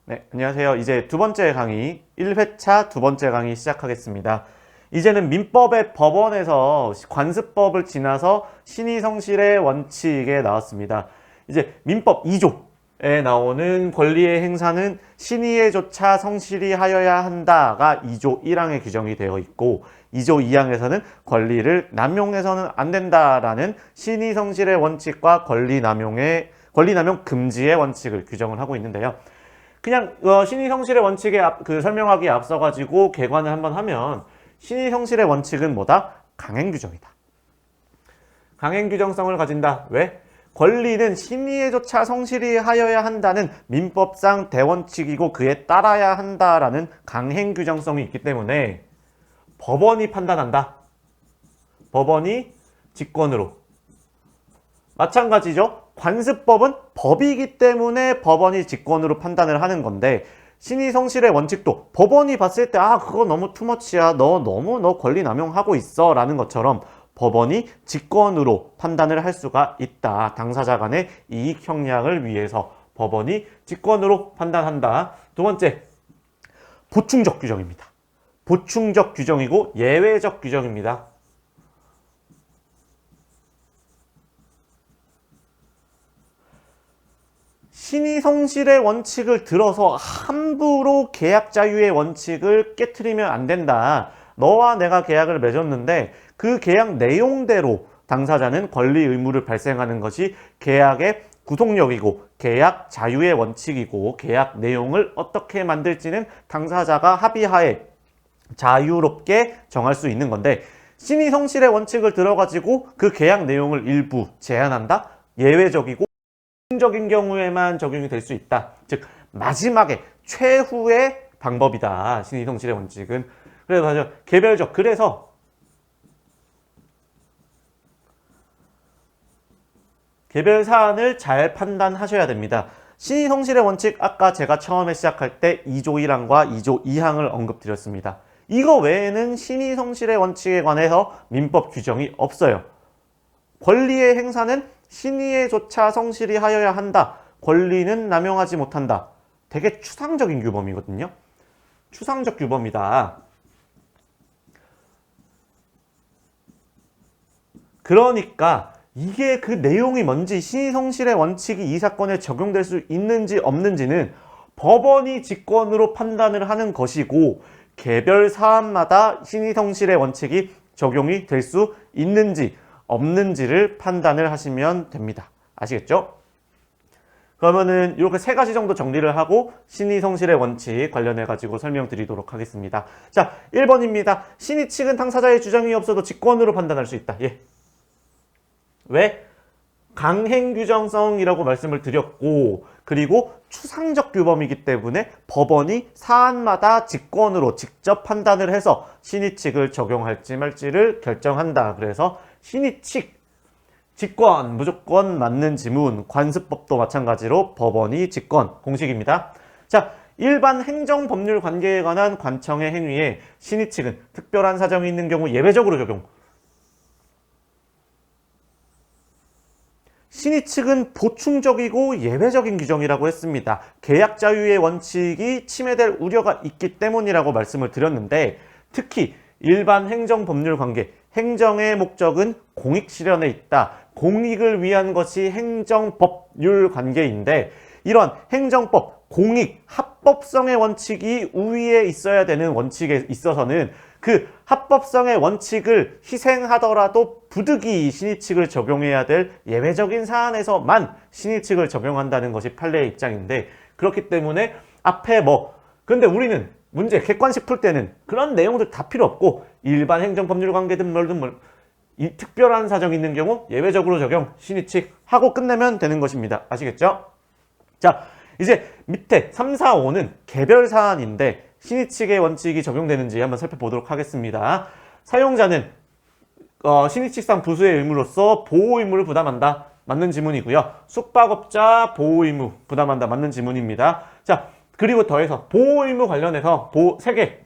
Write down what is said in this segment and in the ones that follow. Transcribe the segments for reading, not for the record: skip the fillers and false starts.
네, 안녕하세요. 이제 두 번째 강의, 1회차 두 번째 강의 시작하겠습니다. 이제는 민법의 법원에서 관습법을 지나서 신의성실의 원칙에 나왔습니다. 이제 민법 2조에 나오는 권리의 행사는 신의에조차 성실히 하여야 한다가 2조 1항에 규정이 되어 있고 2조 2항에서는 권리를 남용해서는 안 된다라는 신의성실의 원칙과 권리남용 금지의 원칙을 규정을 하고 있는데요. 그냥 신의성실의 원칙에 설명하기에 앞서가지고 개관을 한번 하면 신의성실의 원칙은 뭐다? 강행규정이다. 강행규정성을 가진다. 왜? 권리는 신의에조차 성실히 하여야 한다는 민법상 대원칙이고 그에 따라야 한다라는 강행규정성이 있기 때문에 법원이 판단한다. 법원이 직권으로. 마찬가지죠. 관습법은 법이기 때문에 법원이 직권으로 판단을 하는 건데 신의성실의 원칙도 법원이 봤을 때 그거 너무 투머치야. 너 권리 남용하고 있어 라는 것처럼 법원이 직권으로 판단을 할 수가 있다. 당사자 간의 이익 형량을 위해서 법원이 직권으로 판단한다. 두 번째, 보충적 규정입니다. 보충적 규정이고 예외적 규정입니다. 신의성실의 원칙을 들어서 함부로 계약 자유의 원칙을 깨트리면 안 된다. 너와 내가 계약을 맺었는데 그 계약 내용대로 당사자는 권리 의무를 발생하는 것이 계약의 구속력이고 계약 자유의 원칙이고 계약 내용을 어떻게 만들지는 당사자가 합의하에 자유롭게 정할 수 있는 건데 신의성실의 원칙을 들어가지고 그 계약 내용을 일부 제한한다? 예외적이고 적인 경우에만 적용이 될 수 있다. 즉 마지막에 최후의 방법이다. 신의성실의 원칙은. 그래서 개별적. 그래서 개별 사안을 잘 판단하셔야 됩니다. 신의성실의 원칙 아까 제가 처음에 시작할 때 2조 1항과 2조 2항을 언급드렸습니다. 이거 외에는 신의성실의 원칙에 관해서 민법 규정이 없어요. 권리의 행사는 신의에조차 성실히 하여야 한다. 권리는 남용하지 못한다. 되게 추상적인 규범이거든요. 추상적 규범이다. 그러니까 이게 그 내용이 뭔지 신의성실의 원칙이 이 사건에 적용될 수 있는지 없는지는 법원이 직권으로 판단을 하는 것이고 개별 사안마다 신의성실의 원칙이 적용이 될 수 있는지 없는지를 판단을 하시면 됩니다. 아시겠죠? 그러면은 이렇게 세 가지 정도 정리를 하고 신의성실의 원칙 관련해 가지고 설명드리도록 하겠습니다. 자, 1번입니다. 신의 측은 당사자의 주장이 없어도 직권으로 판단할 수 있다. 예. 왜? 강행규정성이라고 말씀을 드렸고 그리고 추상적 규범이기 때문에 법원이 사안마다 직권으로 직접 판단을 해서 신의 측을 적용할지 말지를 결정한다. 그래서 신의 측, 직권, 무조건 맞는 지문, 관습법도 마찬가지로 법원이 직권, 공식입니다. 자, 일반 행정법률 관계에 관한 관청의 행위에 신의 측은 특별한 사정이 있는 경우 예외적으로 적용. 신의 측은 보충적이고 예외적인 규정이라고 했습니다. 계약 자유의 원칙이 침해될 우려가 있기 때문이라고 말씀을 드렸는데 특히 일반 행정법률 관계, 행정의 목적은 공익 실현에 있다. 공익을 위한 것이 행정법률 관계인데 이런 행정법, 공익, 합법성의 원칙이 우위에 있어야 되는 원칙에 있어서는 그 합법성의 원칙을 희생하더라도 부득이 신의 측을 적용해야 될 예외적인 사안에서만 신의 측을 적용한다는 것이 판례의 입장인데 그렇기 때문에 앞에 근데 우리는 문제 객관식 풀 때는 그런 내용들 다 필요 없고 일반 행정법률 관계든 이 특별한 사정이 있는 경우 예외적으로 적용 신의 측 하고 끝내면 되는 것입니다. 아시겠죠? 자, 이제 밑에 3, 4, 5는 개별 사안인데 신의 측의 원칙이 적용되는지 한번 살펴보도록 하겠습니다. 사용자는 신의 측상 부수의 의무로서 보호 의무를 부담한다. 맞는 지문이고요. 숙박업자 보호 의무 부담한다. 맞는 지문입니다. 자, 그리고 더해서 보호 의무 관련해서 3개.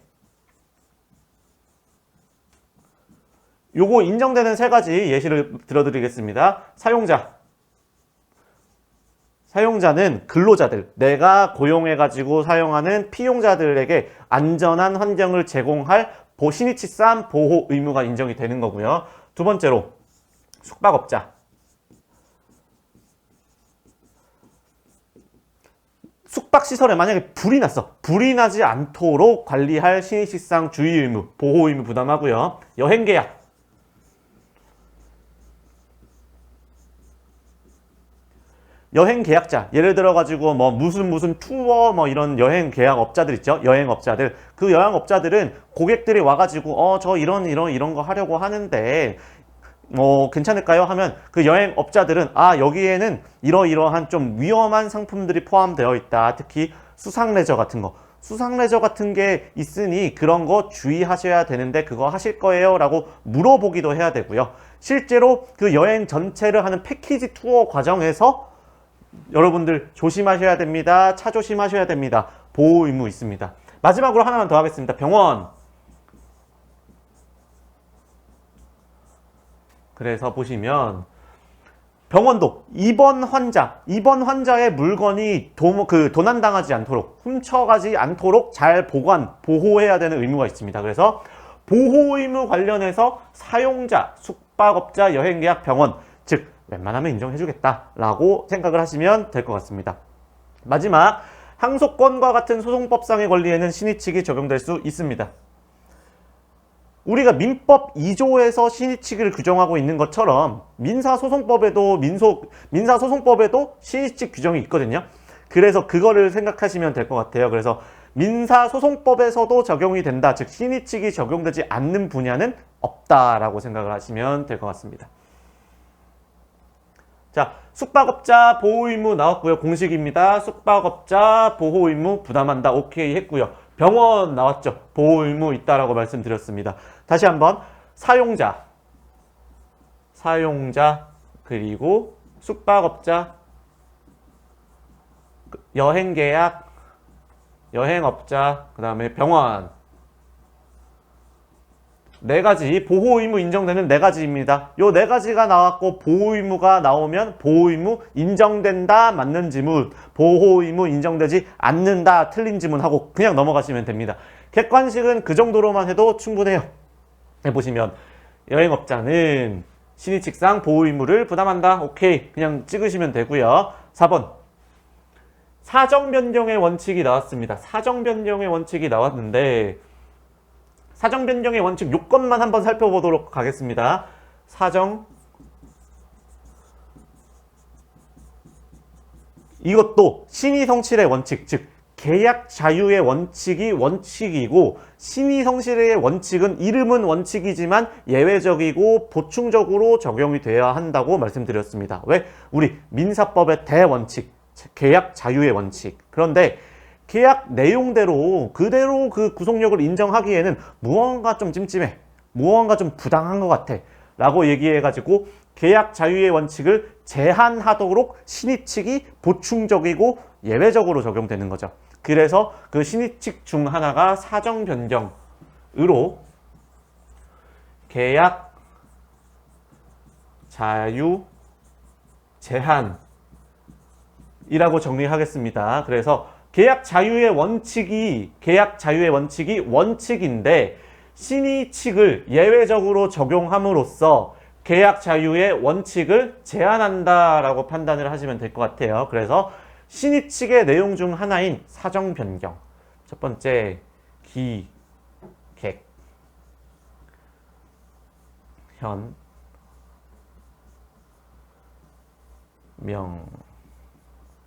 요거 인정되는 3가지 예시를 들어드리겠습니다. 사용자. 사용자는 근로자들, 내가 고용해가지고 사용하는 피용자들에게 안전한 환경을 제공할 신의치상 보호 의무가 인정이 되는 거고요. 두 번째로 숙박업자. 숙박시설에 만약에 불이 났어. 불이 나지 않도록 관리할 신의치상 주의 의무, 보호 의무 부담하고요. 여행계약. 여행 계약자, 예를 들어 가지고 뭐 무슨 투어 뭐 이런 여행 계약업자들 있죠. 여행업자들. 그 여행업자들은 고객들이 와가지고 저 이런 거 하려고 하는데 뭐 괜찮을까요? 하면 그 여행업자들은 여기에는 이러이러한 좀 위험한 상품들이 포함되어 있다. 특히 수상레저 같은 거. 수상레저 같은 게 있으니 그런 거 주의하셔야 되는데 그거 하실 거예요? 라고 물어보기도 해야 되고요. 실제로 그 여행 전체를 하는 패키지 투어 과정에서 여러분들 조심하셔야 됩니다. 차 조심하셔야 됩니다. 보호 의무 있습니다. 마지막으로 하나만 더 하겠습니다. 병원. 그래서 보시면 병원도 입원 환자의 물건이 도난당하지 않도록, 훔쳐가지 않도록 잘 보호해야 되는 의무가 있습니다. 그래서 보호 의무 관련해서 사용자, 숙박업자, 여행계약, 병원, 즉 웬만하면 인정해주겠다라고 생각을 하시면 될 것 같습니다. 마지막, 항소권과 같은 소송법상의 권리에는 신의칙이 적용될 수 있습니다. 우리가 민법 2조에서 신의칙을 규정하고 있는 것처럼 민사소송법에도 신의칙 규정이 있거든요. 그래서 그거를 생각하시면 될 것 같아요. 그래서 민사소송법에서도 적용이 된다. 즉 신의칙이 적용되지 않는 분야는 없다라고 생각을 하시면 될 것 같습니다. 자, 숙박업자 보호의무 나왔고요. 공식입니다. 숙박업자 보호의무 부담한다. 오케이 했고요. 병원 나왔죠. 보호의무 있다라고 말씀드렸습니다. 다시 한번 사용자, 그리고 숙박업자, 여행계약, 여행업자, 그 다음에 병원. 네 가지 보호의무 인정되는 네 가지입니다. 요 네 가지가 나왔고 보호의무가 나오면 보호의무 인정된다 맞는 지문, 보호의무 인정되지 않는다 틀린 지문하고 그냥 넘어가시면 됩니다. 객관식은 그 정도로만 해도 충분해요. 보시면 여행업자는 신의칙상 보호의무를 부담한다. 오케이 그냥 찍으시면 되고요. 4번 사정변경의 원칙이 나왔습니다. 사정변경의 원칙이 나왔는데 사정변경의 원칙 요건만 한번 살펴보도록 하겠습니다. 이것도 신의성실의 원칙, 즉 계약 자유의 원칙이 원칙이고 신의성실의 원칙은 이름은 원칙이지만 예외적이고 보충적으로 적용이 되어야 한다고 말씀드렸습니다. 왜? 우리 민사법의 대원칙, 계약 자유의 원칙. 그런데 계약 내용대로 그대로 그 구속력을 인정하기에는 무언가 좀 찜찜해, 무언가 좀 부당한 것 같아 라고 얘기해가지고 계약 자유의 원칙을 제한하도록 신의칙이 보충적이고 예외적으로 적용되는 거죠. 그래서 그 신의칙 중 하나가 사정 변경으로 계약 자유 제한이라고 정리하겠습니다. 그래서 계약 자유의 원칙이 원칙인데 신의칙을 예외적으로 적용함으로써 계약 자유의 원칙을 제한한다라고 판단을 하시면 될 것 같아요. 그래서 신의칙의 내용 중 하나인 사정 변경. 첫 번째 기객 현 명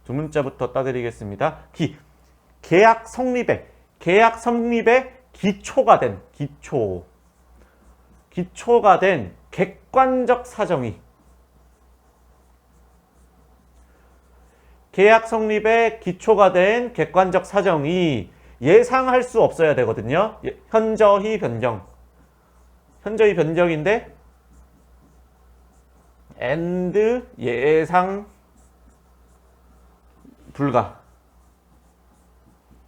두 문자부터 따드리겠습니다. 계약 성립에 기초가 된 객관적 사정이 계약 성립에 기초가 된 객관적 사정이 예상할 수 없어야 되거든요. 현저히 변경인데 and 예상 불가.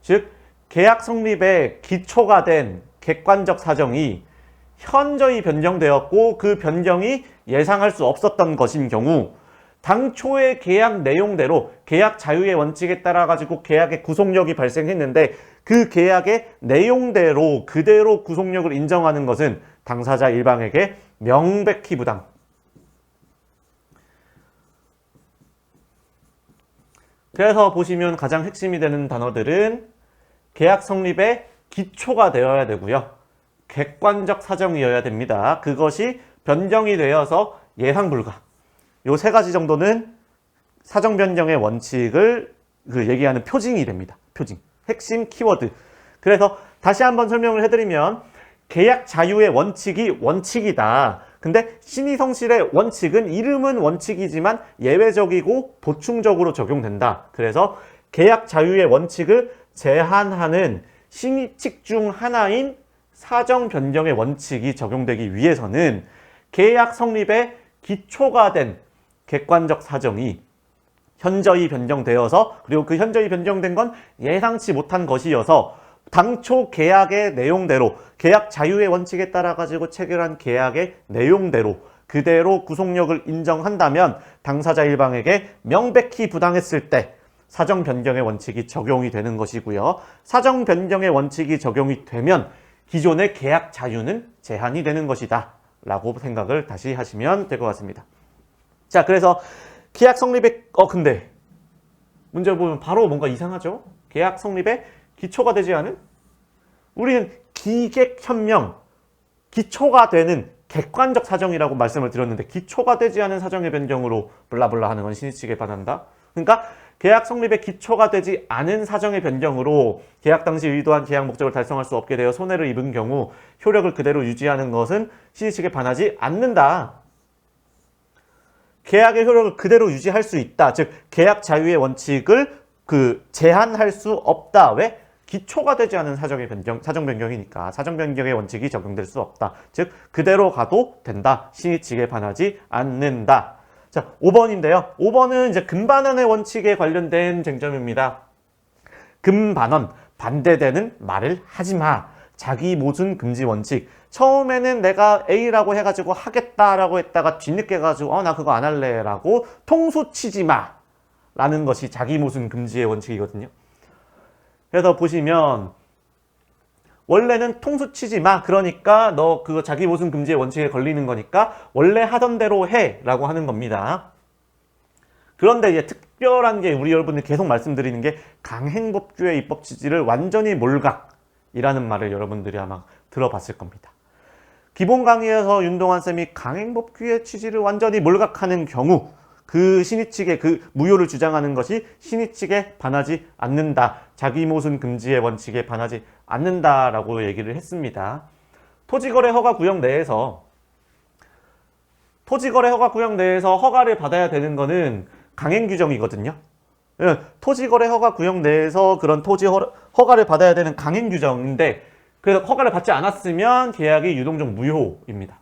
즉 계약 성립에 기초가 된 객관적 사정이 현저히 변경되었고 그 변경이 예상할 수 없었던 것인 경우 당초의 계약 내용대로 계약 자유의 원칙에 따라 가지고 계약의 구속력이 발생했는데 그 계약의 내용대로 그대로 구속력을 인정하는 것은 당사자 일방에게 명백히 부당. 그래서 보시면 가장 핵심이 되는 단어들은 계약 성립의 기초가 되어야 되고요. 객관적 사정이어야 됩니다. 그것이 변경이 되어서 예상 불가. 요 세 가지 정도는 사정 변경의 원칙을 얘기하는 표징이 됩니다. 표징. 핵심 키워드. 그래서 다시 한번 설명을 해드리면 계약 자유의 원칙이 원칙이다. 근데 신의성실의 원칙은 이름은 원칙이지만 예외적이고 보충적으로 적용된다. 그래서 계약 자유의 원칙을 제한하는 신의칙 중 하나인 사정 변경의 원칙이 적용되기 위해서는 계약 성립의 기초가 된 객관적 사정이 현저히 변경되어서 그리고 그 현저히 변경된 건 예상치 못한 것이어서 당초 계약의 내용대로 계약 자유의 원칙에 따라 가지고 체결한 계약의 내용대로 그대로 구속력을 인정한다면 당사자 일방에게 명백히 부당했을 때 사정 변경의 원칙이 적용이 되는 것이고요. 사정 변경의 원칙이 적용이 되면 기존의 계약 자유는 제한이 되는 것이다 라고 생각을 다시 하시면 될 것 같습니다. 자, 그래서 계약 성립의 근데 문제를 보면 바로 뭔가 이상하죠? 계약 성립의 기초가 되지 않은? 우리는 기객현명, 기초가 되는 객관적 사정이라고 말씀을 드렸는데 기초가 되지 않은 사정의 변경으로 블라블라 하는 건 신의칙에 반한다. 그러니까 계약 성립의 기초가 되지 않은 사정의 변경으로 계약 당시 의도한 계약 목적을 달성할 수 없게 되어 손해를 입은 경우 효력을 그대로 유지하는 것은 신의칙에 반하지 않는다. 계약의 효력을 그대로 유지할 수 있다. 즉 계약 자유의 원칙을 제한할 수 없다. 왜? 기초가 되지 않은 사정 변경이니까 사정 변경의 원칙이 적용될 수 없다. 즉 그대로 가도 된다. 신의칙에 반하지 않는다. 자, 5번인데요. 5번은 이제 금반원의 원칙에 관련된 쟁점입니다. 금반원, 반대되는 말을 하지 마. 자기 모순 금지 원칙. 처음에는 내가 A라고 해가지고 하겠다라고 했다가 뒤늦게 가지고 나 그거 안 할래 라고 통수 치지 마 라는 것이 자기 모순 금지의 원칙이거든요. 그래서 보시면 원래는 통수 치지 마. 그러니까 너 그거 자기 모순 금지의 원칙에 걸리는 거니까 원래 하던 대로 해 라고 하는 겁니다. 그런데 이제 특별한 게 우리 여러분들 계속 말씀드리는 게 강행법규의 입법 취지를 완전히 몰각이라는 말을 여러분들이 아마 들어봤을 겁니다. 기본 강의에서 윤동환 쌤이 강행법규의 취지를 완전히 몰각하는 경우 그 신의칙의 그 무효를 주장하는 것이 신의칙에 반하지 않는다. 자기 모순 금지의 원칙에 반하지 않는다라고 얘기를 했습니다. 토지거래 허가 구역 내에서 허가를 받아야 되는 거는 강행 규정이거든요. 토지거래 허가 구역 내에서 그런 토지 허가를 받아야 되는 강행 규정인데 그래서 허가를 받지 않았으면 계약이 유동적 무효입니다.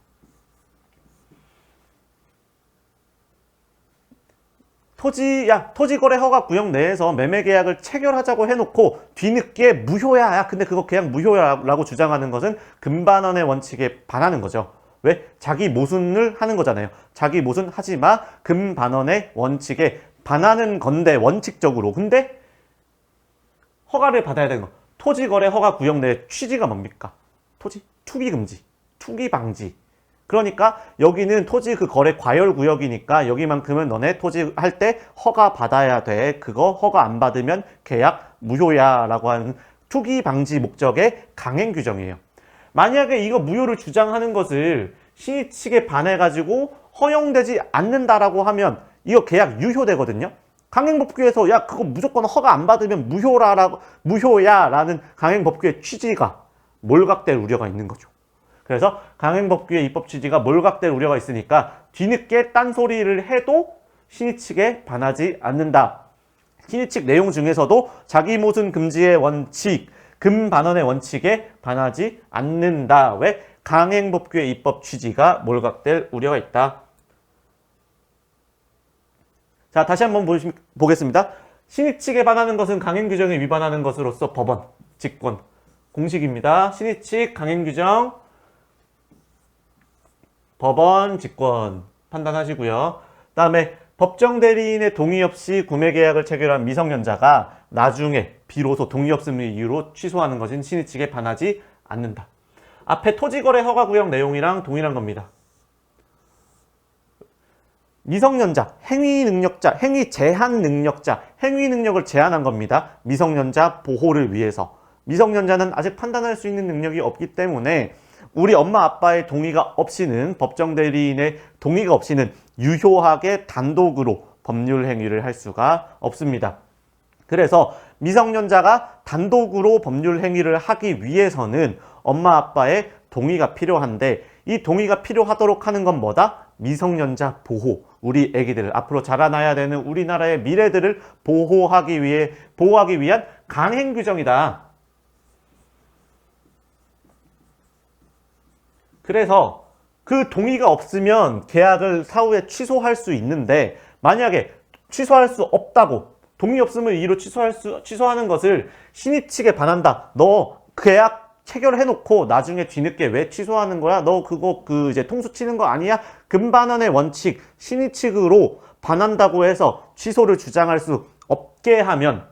토지거래 허가 구역 내에서 매매계약을 체결하자고 해놓고 뒤늦게 무효야. 야, 근데 그거 계약 무효야 라고 주장하는 것은 금반원의 원칙에 반하는 거죠. 왜? 자기 모순을 하는 거잖아요. 자기 모순 하지 마. 금반원의 원칙에 반하는 건데 원칙적으로. 근데 허가를 받아야 되는 거. 토지거래 허가 구역 내의 취지가 뭡니까? 투기 금지, 투기 방지. 그러니까 여기는 토지 그 거래 과열 구역이니까 여기만큼은 너네 토지 할 때 허가 받아야 돼. 그거 허가 안 받으면 계약 무효야 라고 하는 투기 방지 목적의 강행 규정이에요. 만약에 이거 무효를 주장하는 것을 신의칙에 반해가지고 허용되지 않는다라고 하면 이거 계약 유효되거든요. 강행법규에서 야 그거 무조건 허가 안 받으면 무효야 라는 강행법규의 취지가 몰각될 우려가 있는 거죠. 그래서 강행법규의 입법 취지가 몰각될 우려가 있으니까 뒤늦게 딴소리를 해도 신의칙에 반하지 않는다. 신의칙 내용 중에서도 자기 모순 금지의 원칙, 금반원의 원칙에 반하지 않는다. 왜? 강행법규의 입법 취지가 몰각될 우려가 있다. 자, 다시 한번 보겠습니다. 신의칙에 반하는 것은 강행규정에 위반하는 것으로서 법원, 직권, 공식입니다. 신의칙, 강행규정, 법원, 직권 판단하시고요. 다음에 법정 대리인의 동의 없이 구매 계약을 체결한 미성년자가 나중에 비로소 동의 없음을 이유로 취소하는 것은 신의 측에 반하지 않는다. 앞에 토지거래 허가 구역 내용이랑 동일한 겁니다. 미성년자, 행위 능력자, 행위 제한 능력자, 행위 능력을 제한한 겁니다. 미성년자 보호를 위해서. 미성년자는 아직 판단할 수 있는 능력이 없기 때문에 우리 엄마 아빠의 동의가 없이는, 법정 대리인의 동의가 없이는 유효하게 단독으로 법률 행위를 할 수가 없습니다. 그래서 미성년자가 단독으로 법률 행위를 하기 위해서는 엄마 아빠의 동의가 필요한데, 이 동의가 필요하도록 하는 건 뭐다? 미성년자 보호. 우리 애기들을, 앞으로 자라나야 되는 우리나라의 미래들을 보호하기 위한 강행 규정이다. 그래서 그 동의가 없으면 계약을 사후에 취소할 수 있는데, 만약에 취소할 수 없다고, 동의 없음을 이유로 취소하는 것을 신의 측에 반한다. 너 계약 체결해놓고 나중에 뒤늦게 왜 취소하는 거야? 너 그거 이제 통수 치는 거 아니야? 금반환의 원칙, 신의 측으로 반한다고 해서 취소를 주장할 수 없게 하면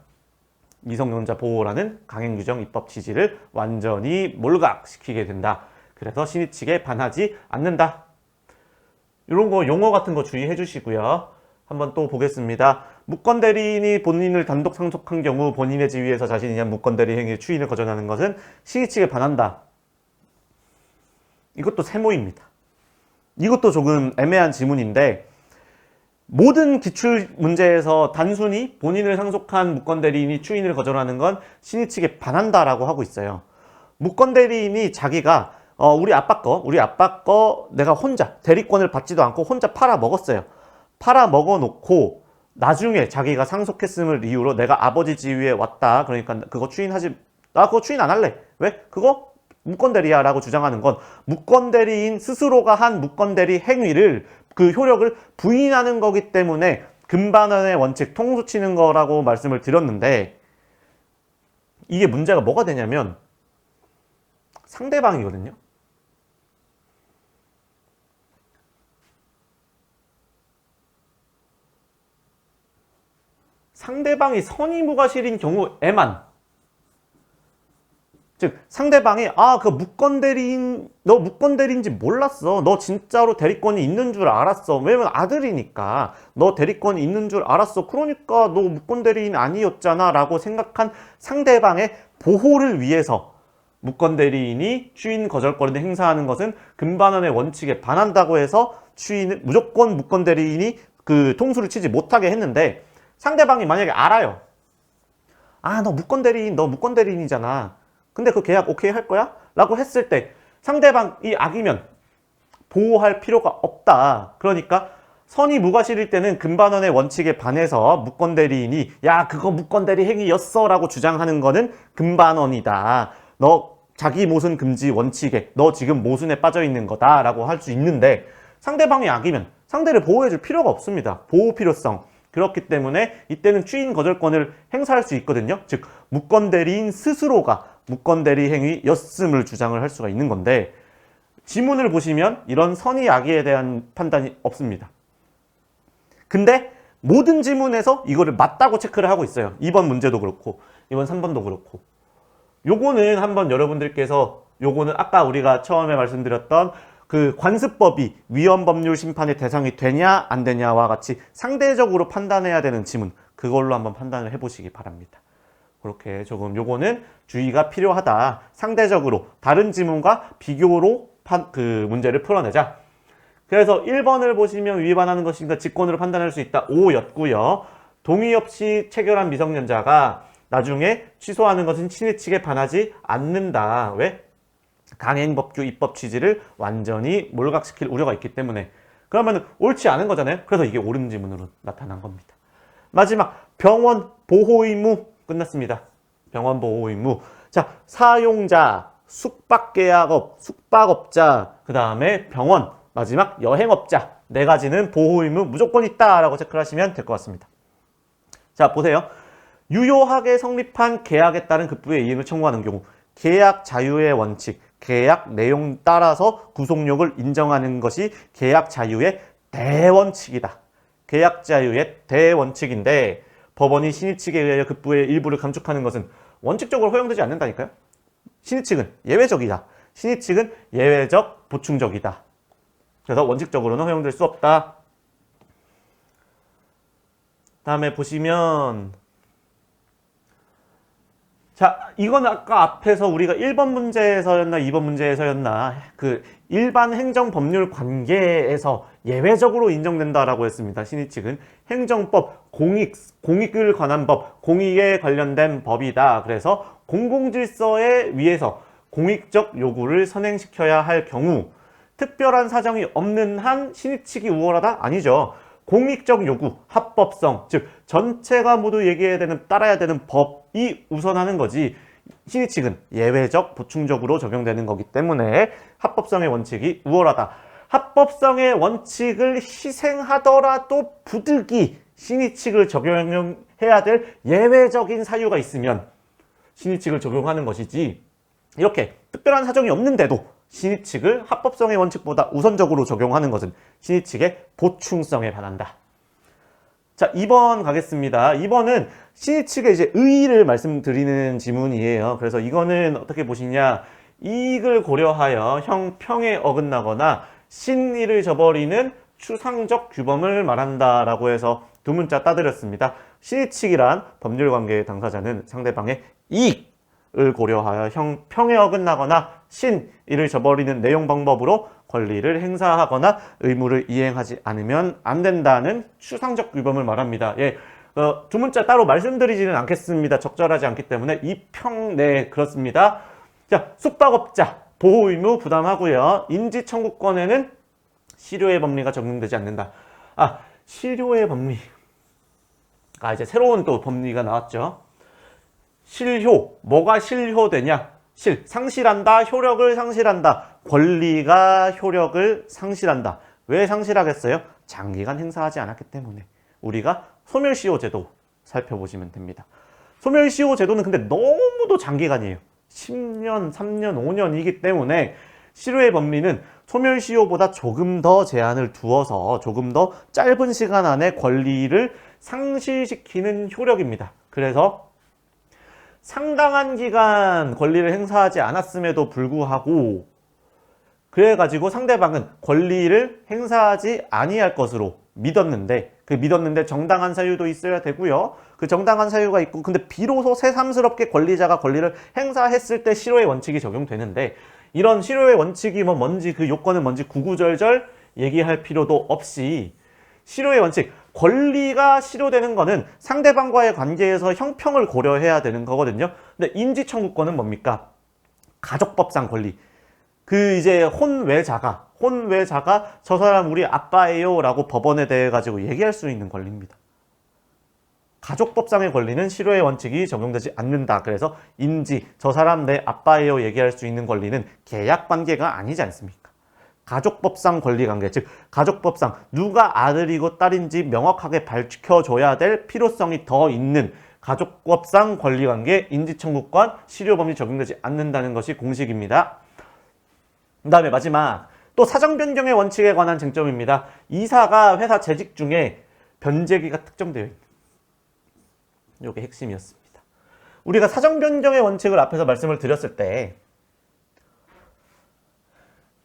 미성년자 보호라는 강행규정 입법 취지를 완전히 몰각시키게 된다. 그래서 신의 측에 반하지 않는다. 이런 거 용어 같은 거 주의해 주시고요. 한번 또 보겠습니다. 무권대리인이 본인을 단독 상속한 경우 본인의 지위에서 자신이 한 무권대리 행위 추인을 거절하는 것은 신의 측에 반한다. 이것도 세모입니다. 이것도 조금 애매한 지문인데, 모든 기출 문제에서 단순히 본인을 상속한 무권대리인이 추인을 거절하는 건 신의 측에 반한다라고 하고 있어요. 무권대리인이 자기가 우리 아빠 거 내가 혼자 대리권을 받지도 않고 혼자 팔아 먹었어요. 팔아 먹어놓고 나중에 자기가 상속했음을 이유로 내가 아버지 지위에 왔다. 그러니까 그거 나 그거 추인 안 할래. 왜? 그거 무권대리야 라고 주장하는 건 무권대리인 스스로가 한 무권대리 행위를, 그 효력을 부인하는 거기 때문에 금반환의 원칙, 통수 치는 거라고 말씀을 드렸는데, 이게 문제가 뭐가 되냐면 상대방이거든요. 상대방이 선의무과실인 경우에만, 즉 상대방이 그 무권대리인, 너 무권대리인지 몰랐어. 너 진짜로 대리권이 있는 줄 알았어. 왜냐면 아들이니까 너 대리권이 있는 줄 알았어. 그러니까 너 무권대리인 아니었잖아 라고 생각한 상대방의 보호를 위해서 무권대리인이 추인 거절권을 행사하는 것은 금반환의 원칙에 반한다고 해서 무조건 무권대리인이 그 통수를 치지 못하게 했는데, 상대방이 만약에 알아요. 너 무권대리인이잖아. 근데 그 계약 오케이 할 거야? 라고 했을 때 상대방이 악이면 보호할 필요가 없다. 그러니까 선의무과실일 때는 금반환의 원칙에 반해서 무권대리인이 그거 무권대리 행위였어 라고 주장하는 거는 금반원이다. 너 자기 모순 금지 원칙에 너 지금 모순에 빠져 있는 거다 라고 할 수 있는데, 상대방이 악이면 상대를 보호해 줄 필요가 없습니다. 보호 필요성. 그렇기 때문에 이때는 추인 거절권을 행사할 수 있거든요. 즉 무권대리인 스스로가 무권대리 행위였음을 주장을 할 수가 있는 건데, 지문을 보시면 이런 선의 악의에 대한 판단이 없습니다. 근데 모든 지문에서 이거를 맞다고 체크를 하고 있어요. 2번 문제도 그렇고 이번 3번도 그렇고. 요거는 한번 여러분들께서, 요거는 아까 우리가 처음에 말씀드렸던 그 관습법이 위헌법률 심판의 대상이 되냐 안 되냐와 같이 상대적으로 판단해야 되는 지문, 그걸로 한번 판단을 해보시기 바랍니다. 그렇게 조금 요거는 주의가 필요하다. 상대적으로 다른 지문과 비교로 그 문제를 풀어내자. 그래서 1번을 보시면 위반하는 것이니까 직권으로 판단할 수 있다. 5였고요. 동의 없이 체결한 미성년자가 나중에 취소하는 것은 신의 측에 반하지 않는다. 왜? 강행법규 입법 취지를 완전히 몰각시킬 우려가 있기 때문에. 그러면 옳지 않은 거잖아요. 그래서 이게 옳은 지문으로 나타난 겁니다. 마지막 병원 보호 의무 끝났습니다. 병원 보호 의무. 자, 사용자, 숙박계약업, 숙박업자, 그 다음에 병원, 마지막 여행업자, 네 가지는 보호 의무 무조건 있다라고 체크를 하시면 될 것 같습니다. 자, 보세요. 유효하게 성립한 계약에 따른 급부의 이행을 청구하는 경우, 계약 자유의 원칙, 계약 내용 따라서 구속력을 인정하는 것이 계약 자유의 대원칙이다. 계약 자유의 대원칙인데 법원이 신의 측에 의하여 급부의 일부를 감축하는 것은 원칙적으로 허용되지 않는다니까요. 신의 측은 예외적이다. 신의 측은 예외적, 보충적이다. 그래서 원칙적으로는 허용될 수 없다. 다음에 보시면 자, 이건 아까 앞에서 우리가 1번 문제에서였나 2번 문제에서였나 그 일반 행정 법률 관계에서 예외적으로 인정된다라고 했습니다. 신의 측은 행정법, 공익을 관한 법, 공익에 관련된 법이다. 그래서 공공질서에 위해서 공익적 요구를 선행시켜야 할 경우 특별한 사정이 없는 한 신의 측이 우월하다? 아니죠. 공익적 요구, 합법성, 즉 전체가 모두 얘기해야 되는, 따라야 되는 법이 우선하는 거지 신의 측은 예외적, 보충적으로 적용되는 거기 때문에 합법성의 원칙이 우월하다. 합법성의 원칙을 희생하더라도 부득이 신의 측을 적용해야 될 예외적인 사유가 있으면 신의 측을 적용하는 것이지 이렇게 특별한 사정이 없는데도 신의 측을 합법성의 원칙보다 우선적으로 적용하는 것은 신의 측의 보충성에 반한다. 자, 2번 가겠습니다. 2번은 신의 측의 이제 의의를 말씀드리는 지문이에요. 그래서 이거는 어떻게 보시냐. 이익을 고려하여 형평에 어긋나거나 신의를 저버리는 추상적 규범을 말한다라고 해서 두 문자 따드렸습니다. 신의 측이란 법률관계의 당사자는 상대방의 이익을 고려하여 형평에 어긋나거나 신의를 저버리는 내용 방법으로 권리를 행사하거나 의무를 이행하지 않으면 안 된다는 추상적 규범을 말합니다. 예, 두 문자 따로 말씀드리지는 않겠습니다. 적절하지 않기 때문에 네, 그렇습니다. 자, 숙박업자 보호 의무 부담하고요. 인지 청구권에는 실효의 법리가 적용되지 않는다. 아, 실효의 법리. 이제 새로운 또 법리가 나왔죠. 실효, 뭐가 실효되냐? 상실한다, 효력을 상실한다. 권리가 효력을 상실한다. 왜 상실하겠어요? 장기간 행사하지 않았기 때문에. 우리가 소멸시효 제도 살펴보시면 됩니다. 소멸시효 제도는 근데 너무도 장기간이에요. 10년, 3년, 5년이기 때문에 실효의 법리는 소멸시효보다 조금 더 제한을 두어서 조금 더 짧은 시간 안에 권리를 상실시키는 효력입니다. 그래서 상당한 기간 권리를 행사하지 않았음에도 불구하고 그래가지고 상대방은 권리를 행사하지 아니할 것으로 믿었는데 그 믿었는데 정당한 사유도 있어야 되고요. 그 정당한 사유가 있고 근데 비로소 새삼스럽게 권리자가 권리를 행사했을 때 실효의 원칙이 적용되는데 이런 실효의 원칙이 뭔지 그 요건은 뭔지 구구절절 얘기할 필요도 없이 실효의 원칙, 권리가 실효되는 거는 상대방과의 관계에서 형평을 고려해야 되는 거거든요. 근데 인지청구권은 뭡니까? 가족법상 권리. 그 이제 혼외자가 저 사람 우리 아빠예요 라고 법원에 대해 가지고 얘기할 수 있는 권리입니다. 가족법상의 권리는 실효의 원칙이 적용되지 않는다. 그래서 저 사람 내 아빠예요 얘기할 수 있는 권리는 계약관계가 아니지 않습니까? 가족법상 권리관계, 즉 가족법상 누가 아들이고 딸인지 명확하게 밝혀줘야 될 필요성이 더 있는 가족법상 권리관계, 인지청구권, 실효법리 적용되지 않는다는 것이 공식입니다. 그 다음에 마지막 또 사정변경의 원칙에 관한 쟁점입니다. 이사가 회사 재직 중에 변제기가 특정되어 있는 이게 핵심이었습니다. 우리가 사정변경의 원칙을 앞에서 말씀을 드렸을 때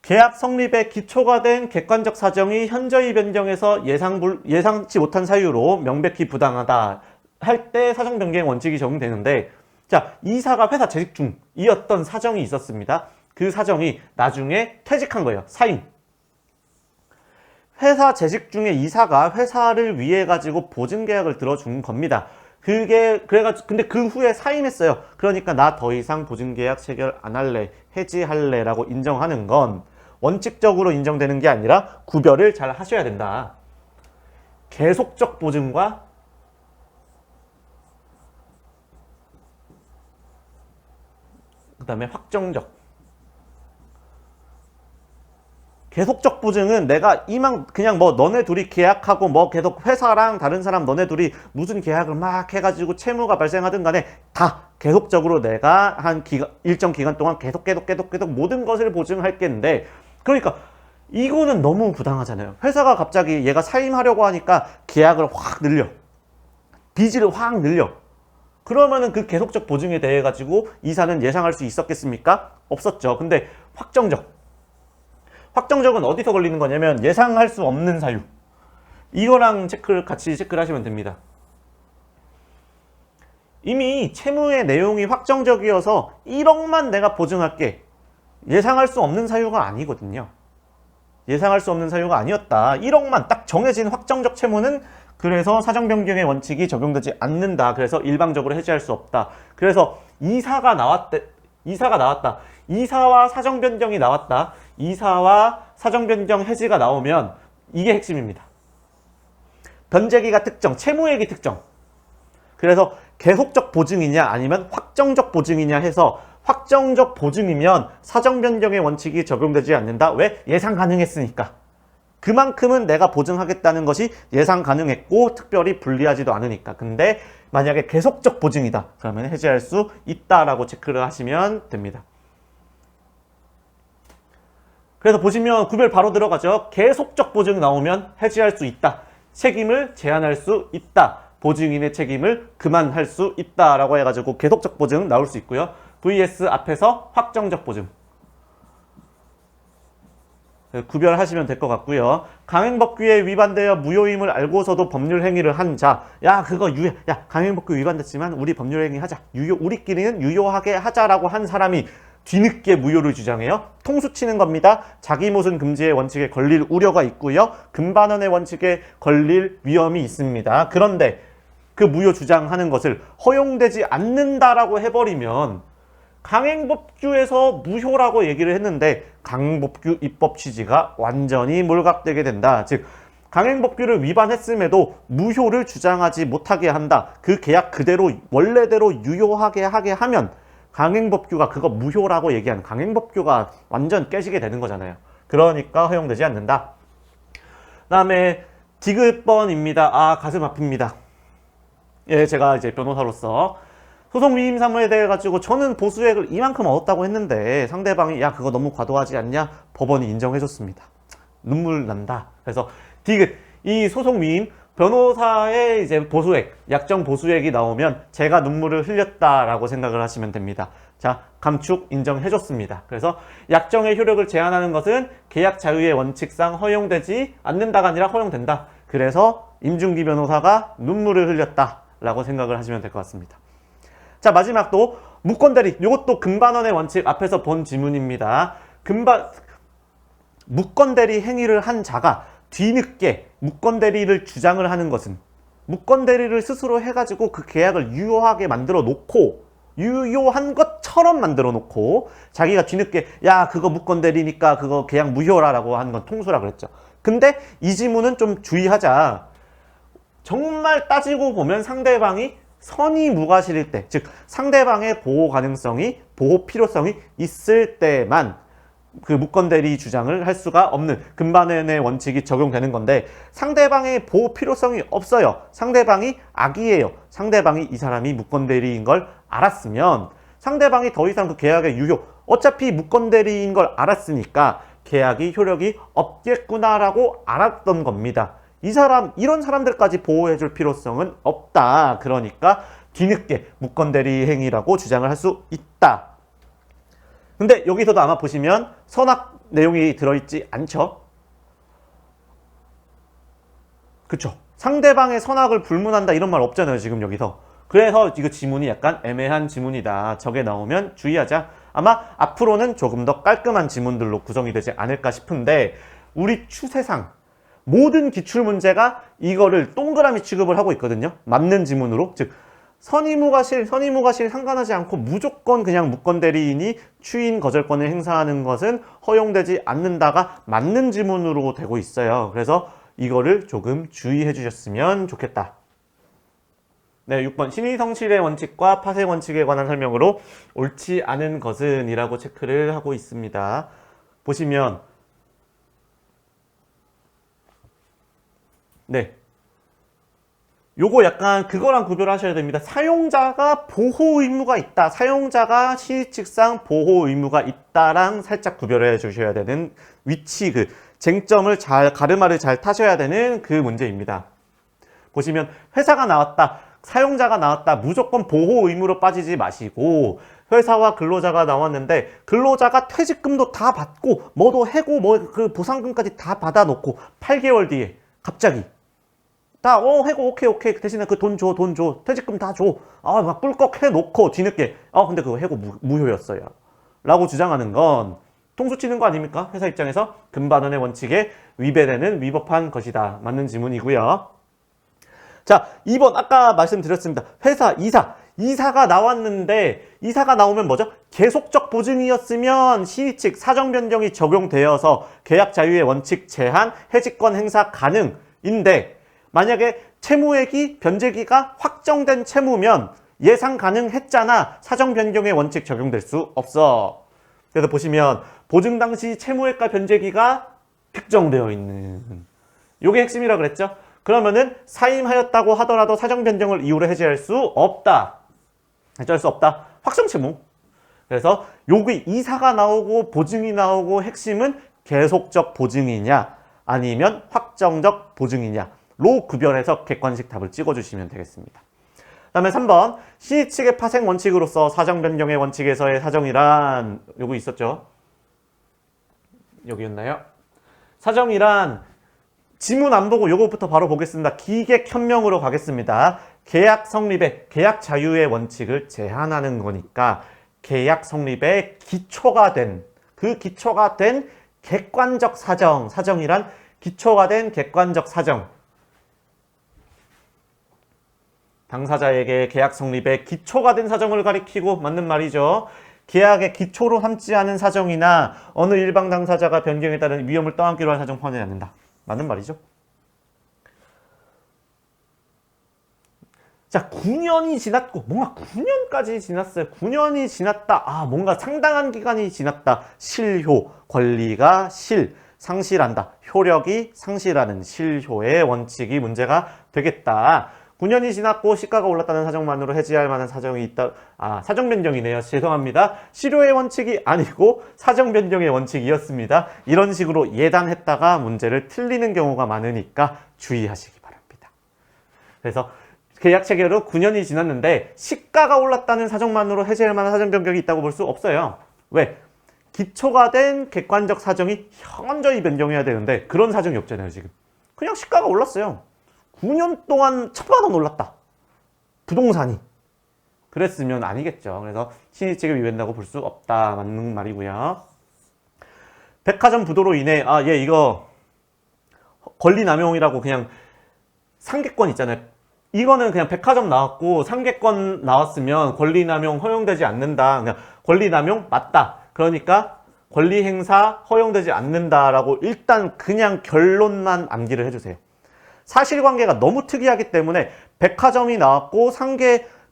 계약 성립의 기초가 된 객관적 사정이 현저히 변경해서 예상치 못한 사유로 명백히 부당하다 할 때 사정변경 원칙이 적용되는데 자, 이사가 회사 재직 중이었던 사정이 있었습니다. 그 사정이 나중에 퇴직한 거예요. 사임. 회사 재직 중에 이사가 회사를 위해 가지고 보증계약을 들어준 겁니다. 근데 그 후에 사임했어요. 그러니까 나 더 이상 보증계약 체결 안 할래, 해지할래 라고 인정하는 건 원칙적으로 인정되는 게 아니라 구별을 잘 하셔야 된다. 계속적 보증과 그 다음에 확정적. 계속적 보증은 내가 그냥 너네 둘이 계약하고 계속 회사랑 다른 사람 너네 둘이 무슨 계약을 막 해가지고 채무가 발생하든 간에 다 계속적으로 내가 일정 기간 동안 계속 모든 것을 보증할 겠는데 그러니까 이거는 너무 부당하잖아요. 회사가 갑자기 얘가 사임하려고 하니까 계약을 확 늘려. 빚을 확 늘려. 그러면은 그 계속적 보증에 대해 가지고 이사는 예상할 수 있었겠습니까? 없었죠. 근데 확정적은 어디서 걸리는 거냐면 예상할 수 없는 사유. 이거랑 같이 체크를 하시면 됩니다. 이미 채무의 내용이 확정적이어서 1억만 내가 보증할게. 예상할 수 없는 사유가 아니거든요. 예상할 수 없는 사유가 아니었다. 1억만 딱 정해진 확정적 채무는 그래서 사정변경의 원칙이 적용되지 않는다. 그래서 일방적으로 해지할 수 없다. 그래서 이사가 나왔다. 이사와 사정변경이 나왔다. 이사와 사정변경 해지가 나오면 이게 핵심입니다. 변제기가 특정, 채무액이 특정. 그래서 계속적 보증이냐 아니면 확정적 보증이냐 해서 확정적 보증이면 사정변경의 원칙이 적용되지 않는다. 왜? 예상 가능했으니까. 그만큼은 내가 보증하겠다는 것이 예상 가능했고 특별히 불리하지도 않으니까. 근데 만약에 계속적 보증이다. 그러면 해지할 수 있다라고 체크를 하시면 됩니다. 그래서 보시면 구별 바로 들어가죠. 계속적 보증 나오면 해지할 수 있다. 책임을 제한할 수 있다. 보증인의 책임을 그만할 수 있다라고 해가지고 계속적 보증 나올 수 있고요. vs 앞에서 확정적 보증. 구별하시면 될 것 같고요. 강행법규에 위반되어 무효임을 알고서도 법률 행위를 한 자. 야, 그거 강행법규 위반됐지만 우리 법률 행위 하자. 우리끼리는 유효하게 하자라고 한 사람이 뒤늦게 무효를 주장해요. 통수 치는 겁니다. 자기 모순 금지의 원칙에 걸릴 우려가 있고요. 금반원의 원칙에 걸릴 위험이 있습니다. 그런데 그 무효 주장하는 것을 허용되지 않는다라고 해버리면 강행법규에서 무효라고 얘기를 했는데 강행법규 입법 취지가 완전히 몰각되게 된다. 즉 강행법규를 위반했음에도 무효를 주장하지 못하게 한다. 그 계약 그대로 원래대로 유효하게 하게 하면 강행법규가 그거 무효라고 얘기하는 강행법규가 완전 깨지게 되는 거잖아요. 그러니까 허용되지 않는다. 그 다음에 디귿번입니다. 아, 가슴 아픕니다. 예, 제가 이제 변호사로서 소송 위임 사무에 대해 가지고 저는 보수액을 이만큼 얻었다고 했는데 상대방이 야 그거 너무 과도하지 않냐? 법원이 인정해줬습니다. 눈물 난다. 그래서 디귿 이 소송 위임 변호사의 이제 보수액 약정 보수액이 나오면 제가 눈물을 흘렸다라고 생각을 하시면 됩니다. 자, 감축 인정해줬습니다. 그래서 약정의 효력을 제한하는 것은 계약 자유의 원칙상 허용되지 않는다가 아니라 허용된다. 그래서 임준기 변호사가 눈물을 흘렸다라고 생각을 하시면 될 것 같습니다. 자, 마지막도 무권대리. 이것도 금반원의 원칙 앞에서 본 지문입니다. 무권대리 행위를 한 자가 뒤늦게 무권대리를 주장을 하는 것은 무권대리를 스스로 해가지고 그 계약을 유효하게 만들어 놓고 유효한 것처럼 만들어 놓고 자기가 뒤늦게 야 그거 무권대리니까 그거 계약 무효라라고 하는 건 통수라 그랬죠. 근데 이 지문은 좀 주의하자. 정말 따지고 보면 상대방이 선의 무과실일 때, 즉 상대방의 보호 가능성이, 보호 필요성이 있을 때만 그 무권대리 주장을 할 수가 없는 금반원의 원칙이 적용되는 건데 상대방의 보호 필요성이 없어요. 상대방이 악이에요. 상대방이 이 사람이 무권대리인 걸 알았으면 상대방이 더 이상 그 계약의 유효, 어차피 무권대리인 걸 알았으니까 계약이 효력이 없겠구나라고 알았던 겁니다. 이런 사람들까지 보호해줄 필요성은 없다. 그러니까 뒤늦게 무권대리 행위라고 주장을 할 수 있다. 근데 여기서도 아마 보시면 선악 내용이 들어있지 않죠? 그쵸? 상대방의 선악을 불문한다 이런 말 없잖아요, 지금 여기서. 그래서 이거 지문이 약간 애매한 지문이다. 저게 나오면 주의하자. 아마 앞으로는 조금 더 깔끔한 지문들로 구성이 되지 않을까 싶은데 우리 추세상 모든 기출문제가 이거를 동그라미 취급을 하고 있거든요. 맞는 지문으로. 즉 선의무과실 상관하지 않고 무조건 그냥 무권대리인이 추인 거절권을 행사하는 것은 허용되지 않는다가 맞는 지문으로 되고 있어요. 그래서 이거를 조금 주의해 주셨으면 좋겠다. 네, 6번 신의성실의 원칙과 파쇄 원칙에 관한 설명으로 옳지 않은 것은 이라고 체크를 하고 있습니다. 보시면 네, 요거 약간 그거랑 구별하셔야 됩니다. 사용자가 보호 의무가 있다. 사용자가 시의칙상 보호 의무가 있다랑 살짝 구별해 주셔야 되는 위치, 그 쟁점을 가르마를 잘 타셔야 되는 그 문제입니다. 보시면 회사가 나왔다, 사용자가 나왔다, 무조건 보호 의무로 빠지지 마시고, 회사와 근로자가 나왔는데 근로자가 퇴직금도 다 받고 뭐도 해고 뭐 그 보상금까지 다 받아놓고 8개월 뒤에 갑자기 다 해고 오케이 대신에 그 돈 줘 퇴직금 다 줘 막 꿀꺽 해놓고 뒤늦게 근데 그거 해고 무효였어요 라고 주장하는 건 통수 치는 거 아닙니까? 회사 입장에서 금반원의 원칙에 위배되는 위법한 것이다. 맞는 지문이고요. 자, 2번 아까 말씀드렸습니다. 회사 이사가 나왔는데 이사가 나오면 뭐죠? 계속적 보증이었으면 시의 측 사정 변경이 적용되어서 계약 자유의 원칙 제한 해지권 행사 가능인데 만약에 채무액이 변제기가 확정된 채무면 예상 가능했잖아. 사정 변경의 원칙 적용될 수 없어. 그래서 보시면 보증 당시 채무액과 변제기가 특정되어 있는 요게 핵심이라 그랬죠. 그러면은 사임하였다고 하더라도 사정 변경을 이유로 해지할 수 없다. 어쩔 수 없다. 확정 채무. 그래서 여기 이사가 나오고 보증이 나오고 핵심은 계속적 보증이냐 아니면 확정적 보증이냐로 구별해서 객관식 답을 찍어주시면 되겠습니다. 그 다음에 3번 시의 측의 파생 원칙으로서 사정 변경의 원칙에서의 사정이란 요거 있었죠. 여기였나요? 사정이란 지문 안 보고 요거부터 바로 보겠습니다. 기객 현명으로 가겠습니다. 계약 성립의 계약 자유의 원칙을 제한하는 거니까 계약 성립의 기초가 된 그 기초가 된 객관적 사정이란 기초가 된 객관적 사정 당사자에게 계약 성립의 기초가 된 사정을 가리키고 맞는 말이죠. 계약의 기초로 삼지 않은 사정이나 어느 일방 당사자가 변경에 따른 위험을 떠안기로 한 사정 포함되지 않는다. 맞는 말이죠. 자, 9년이 지났고 뭔가 9년까지 지났어요. 9년이 지났다. 뭔가 상당한 기간이 지났다. 실효, 권리가 상실한다. 효력이 상실하는 실효의 원칙이 문제가 되겠다. 9년이 지났고 시가가 올랐다는 사정만으로 해지할 만한 사정이 있다. 사정 변경이네요. 죄송합니다. 실효의 원칙이 아니고 사정 변경의 원칙이었습니다. 이런 식으로 예단했다가 문제를 틀리는 경우가 많으니까 주의하시기 바랍니다. 그래서 계약 체결 후 9년이 지났는데 시가가 올랐다는 사정만으로 해지할 만한 사정 변경이 있다고 볼 수 없어요. 왜? 기초가 된 객관적 사정이 현저히 변경해야 되는데 그런 사정이 없잖아요. 지금 그냥 시가가 올랐어요. 9년 동안 1,000만 원 올랐다. 부동산이. 그랬으면 아니겠죠. 그래서 신의책을 위배한다고 볼 수 없다. 맞는 말이고요. 백화점 부도로 인해 이거 권리 남용이라고 그냥 상계권 있잖아요. 이거는 그냥 백화점 나왔고 상계권 나왔으면 권리 남용 허용되지 않는다. 그냥 권리 남용 맞다. 그러니까 권리 행사 허용되지 않는다라고 일단 그냥 결론만 암기를 해주세요. 사실관계가 너무 특이하기 때문에 백화점이 나왔고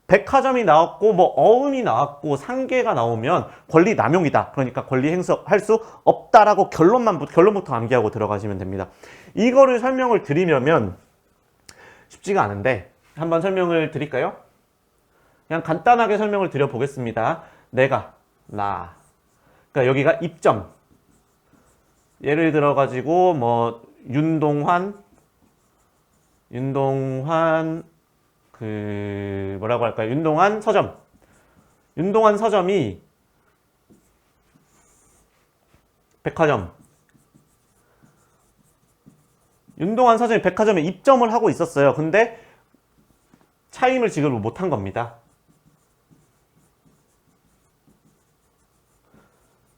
백화점이 나왔고 뭐 어음이 나왔고 상계가 나오면 권리 남용이다. 그러니까 권리 행사할 수 없다라고 결론부터 암기하고 들어가시면 됩니다. 이거를 설명을 드리려면 쉽지가 않은데 한번 설명을 드릴까요? 그냥 간단하게 설명을 드려보겠습니다. 내가, 나. 그러니까 여기가 입점. 예를 들어가지고 뭐 윤동환 뭐라고 할까요? 윤동환 서점. 윤동환 서점이 백화점. 윤동환 서점이 백화점에 입점을 하고 있었어요. 근데 차임을 지급을 못한 겁니다.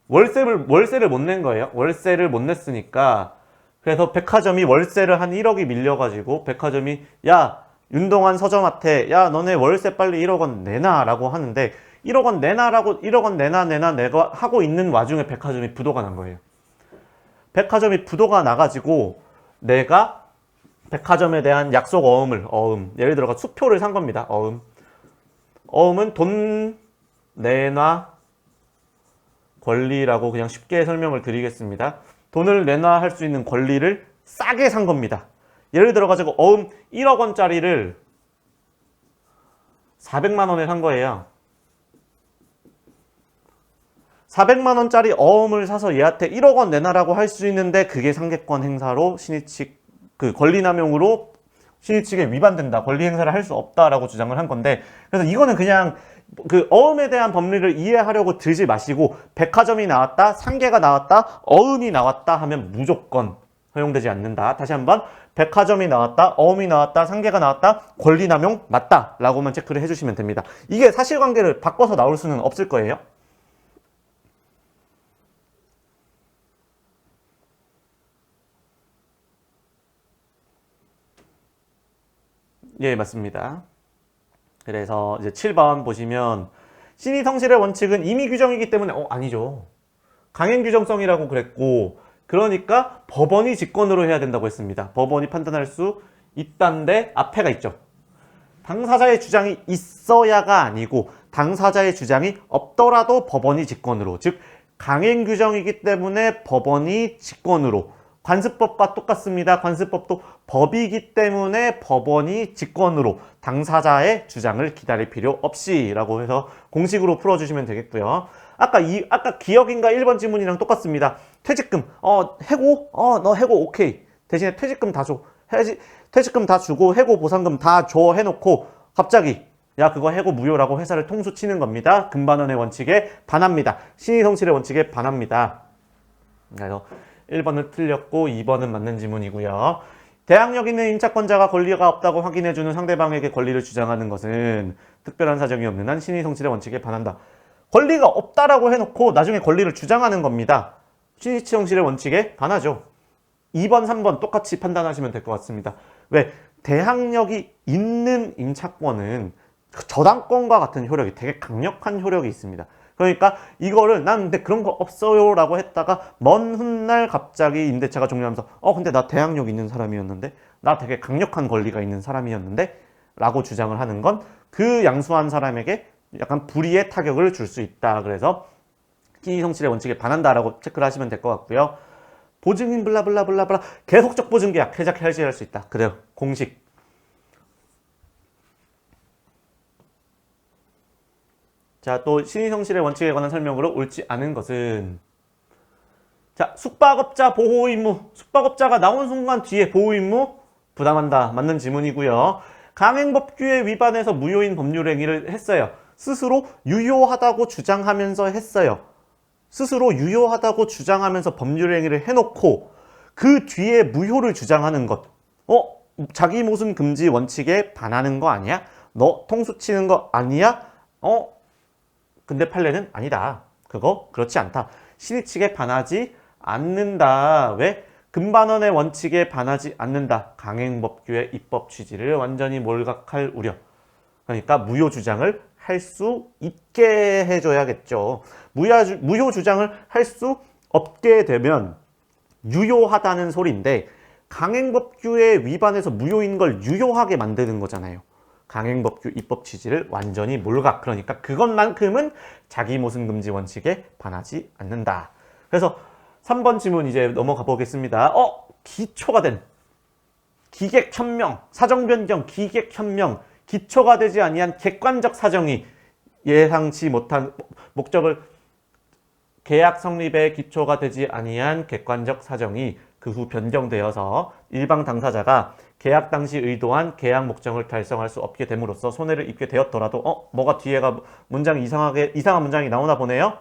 월세를 못 낸 거예요. 월세를 못 냈으니까 그래서 백화점이 월세를 한 1억이 밀려가지고 백화점이 야 윤동환 서점한테 야 너네 월세 빨리 1억 원 내놔 라고 하는데 1억 원 내놔라고 1억 원 내놔 내가 하고 있는 와중에 백화점이 부도가 난 거예요. 백화점이 부도가 나가지고 내가 백화점에 대한 약속 어음 예를 들어서 수표를 산 겁니다. 어음은 돈 내놔 권리라고 그냥 쉽게 설명을 드리겠습니다. 돈을 내놔 할 수 있는 권리를 싸게 산 겁니다. 예를 들어가지고 어음 1억 원짜리를 400만 원에 산 거예요. 400만 원짜리 어음을 사서 얘한테 1억 원 내놔라고 할 수 있는데 그게 상계권 행사로 신의 측 그 권리 남용으로 신의 측에 위반된다. 권리 행사를 할 수 없다라고 주장을 한 건데, 그래서 이거는 그냥 그 어음에 대한 법리를 이해하려고 들지 마시고 백화점이 나왔다, 상계가 나왔다, 어음이 나왔다 하면 무조건 허용되지 않는다. 다시 한번 백화점이 나왔다, 어음이 나왔다, 상계가 나왔다, 권리 남용 맞다 라고만 체크를 해주시면 됩니다. 이게 사실관계를 바꿔서 나올 수는 없을 거예요. 예, 맞습니다. 그래서 이제 7번 보시면 신의 성실의 원칙은 임의 규정이기 때문에 아니죠. 강행 규정성이라고 그랬고, 그러니까 법원이 직권으로 해야 된다고 했습니다. 법원이 판단할 수 있다는데 앞에가 있죠. 당사자의 주장이 있어야가 아니고 당사자의 주장이 없더라도 법원이 직권으로, 즉 강행 규정이기 때문에 법원이 직권으로. 관습법과 똑같습니다. 관습법도 법이기 때문에 법원이 직권으로 당사자의 주장을 기다릴 필요 없이 라고 해서 공식으로 풀어주시면 되겠고요. 아까 기억인가 1번 지문이랑 똑같습니다. 퇴직금, 해고? 너 해고 오케이. 대신에 퇴직금 다 줘. 퇴직금 다 주고 해고 보상금 다 줘 해놓고 갑자기 야 그거 해고 무효라고 회사를 통수 치는 겁니다. 금반원의 원칙에 반합니다. 신의 성실의 원칙에 반합니다. 그래서 1번은 틀렸고 2번은 맞는 지문이고요. 대항력 있는 임차권자가 권리가 없다고 확인해주는 상대방에게 권리를 주장하는 것은 특별한 사정이 없는 한 신의 성실의 원칙에 반한다. 권리가 없다라고 해놓고 나중에 권리를 주장하는 겁니다. 신의 성실의 원칙에 반하죠. 2번, 3번 똑같이 판단하시면 될 것 같습니다. 왜? 대항력이 있는 임차권은 저당권과 같은 효력이 되게 강력한 효력이 있습니다. 그러니까 이거를 난 근데 그런 거 없어요 라고 했다가 먼 훗날 갑자기 임대차가 종료하면서 근데 나 대항력 있는 사람이었는데, 나 되게 강력한 권리가 있는 사람이었는데 라고 주장을 하는 건 그 양수한 사람에게 약간 불이의 타격을 줄 수 있다. 그래서 신의 성실의 원칙에 반한다라고 체크를 하시면 될 것 같고요. 보증인 블라블라블라블라 계속적 보증계약 해지할 수 있다. 그래요. 공식. 자, 또 신의 성실의 원칙에 관한 설명으로 옳지 않은 것은, 자, 숙박업자 보호 의무. 숙박업자가 나온 순간 뒤에 보호 의무 부담한다. 맞는 지문이고요. 강행법규에 위반해서 무효인 법률 행위를 했어요. 스스로 유효하다고 주장하면서 했어요. 스스로 유효하다고 주장하면서 법률 행위를 해놓고 그 뒤에 무효를 주장하는 것. 자기 모순 금지 원칙에 반하는 거 아니야? 너 통수 치는 거 아니야? 근데 판례는 아니다. 그거 그렇지 않다. 신의 측에 반하지 않는다. 왜? 금반원의 원칙에 반하지 않는다. 강행법규의 입법 취지를 완전히 몰각할 우려. 그러니까 무효 주장을 할 수 있게 해줘야겠죠. 무효 주장을 할 수 없게 되면 유효하다는 소리인데, 강행법규에 위반해서 무효인 걸 유효하게 만드는 거잖아요. 강행법규 입법 취지를 완전히 몰각. 그러니까 그것만큼은 자기 모순 금지 원칙에 반하지 않는다. 그래서 3번 지문 이제 넘어가 보겠습니다. 기초가 된 기객 현명, 사정 변경, 기객 현명, 기초가 되지 아니한 객관적 사정이 예상치 못한 목적을, 계약 성립의 기초가 되지 아니한 객관적 사정이 그 후 변경되어서 일방 당사자가 계약 당시 의도한 계약 목적을 달성할 수 없게 됨으로써 손해를 입게 되었더라도 뭐가 뒤에가 문장이 이상한 문장이 나오나 보네요.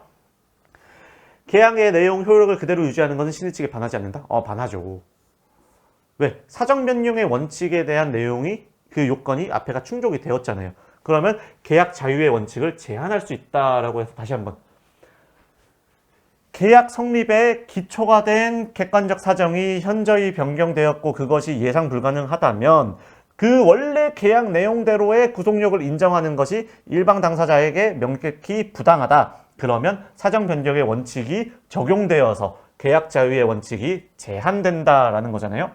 계약의 내용 효력을 그대로 유지하는 것은 신의 측에 반하지 않는다. 반하죠. 왜? 사정 변경의 원칙에 대한 내용이, 그 요건이 앞에가 충족이 되었잖아요. 그러면 계약 자유의 원칙을 제한할 수 있다라고 해서 다시 한번, 계약 성립에 기초가 된 객관적 사정이 현저히 변경되었고 그것이 예상 불가능하다면 그 원래 계약 내용대로의 구속력을 인정하는 것이 일방 당사자에게 명백히 부당하다. 그러면 사정 변경의 원칙이 적용되어서 계약 자유의 원칙이 제한된다라는 거잖아요.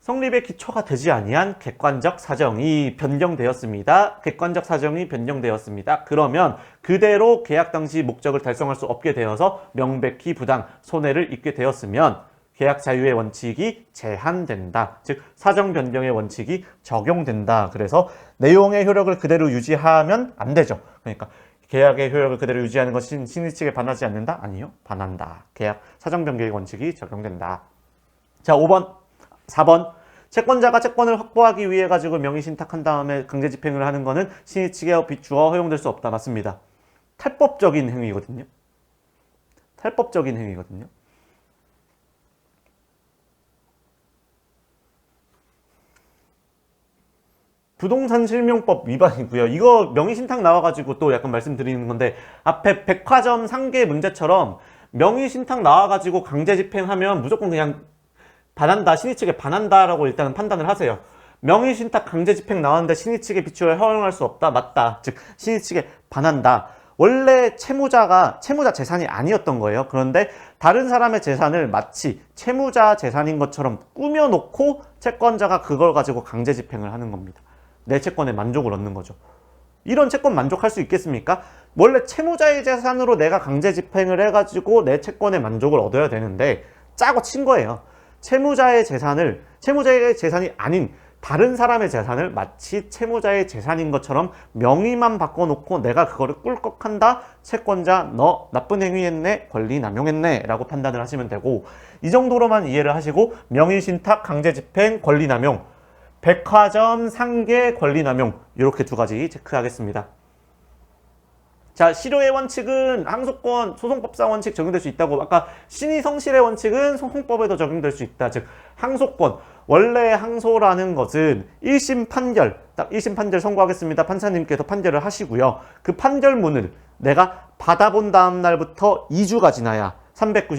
성립의 기초가 되지 아니한 객관적 사정이 변경되었습니다. 객관적 사정이 변경되었습니다. 그러면 그대로 계약 당시 목적을 달성할 수 없게 되어서 명백히 부당, 손해를 입게 되었으면 계약 자유의 원칙이 제한된다. 즉 사정 변경의 원칙이 적용된다. 그래서 내용의 효력을 그대로 유지하면 안 되죠. 그러니까 계약의 효력을 그대로 유지하는 것이 신의 측에 반하지 않는다? 아니요. 반한다. 계약 사정 변경의 원칙이 적용된다. 자, 4번. 채권자가 채권을 확보하기 위해 가지고 명의 신탁한 다음에 강제 집행을 하는 것은 신의 측에 비추어 허용될 수 없다. 맞습니다. 탈법적인 행위거든요. 탈법적인 행위거든요. 부동산 실명법 위반이고요. 이거 명의신탁 나와가지고 또 약간 말씀드리는 건데, 앞에 백화점 상계 문제처럼 명의신탁 나와가지고 강제 집행하면 무조건 그냥 반한다, 신의 측에 반한다라고 일단은 판단을 하세요. 명의신탁 강제 집행 나왔는데 신의 측에 비추어 허용할 수 없다. 맞다. 즉 신의 측에 반한다. 원래 채무자 재산이 아니었던 거예요. 그런데 다른 사람의 재산을 마치 채무자 재산인 것처럼 꾸며놓고 채권자가 그걸 가지고 강제 집행을 하는 겁니다. 내 채권에 만족을 얻는 거죠. 이런 채권 만족할 수 있겠습니까? 원래 채무자의 재산으로 내가 강제 집행을 해가지고 내 채권에 만족을 얻어야 되는데 짜고 친 거예요. 채무자의 재산이 아닌 다른 사람의 재산을 마치 채무자의 재산인 것처럼 명의만 바꿔놓고 내가 그거를 꿀꺽한다. 채권자 너 나쁜 행위했네, 권리 남용했네 라고 판단을 하시면 되고, 이 정도로만 이해를 하시고 명의신탁, 강제집행, 권리 남용, 백화점 상계, 권리 남용 이렇게 두 가지 체크하겠습니다. 자, 실효의 원칙은 항소권, 소송법상 원칙 적용될 수 있다고, 아까 신의 성실의 원칙은 소송법에도 적용될 수 있다. 즉 항소권, 원래 항소라는 것은 1심 판결, 딱 1심 판결 선고하겠습니다. 판사님께서 판결을 하시고요. 그 판결문을 내가 받아본 다음 날부터 2주가 지나야,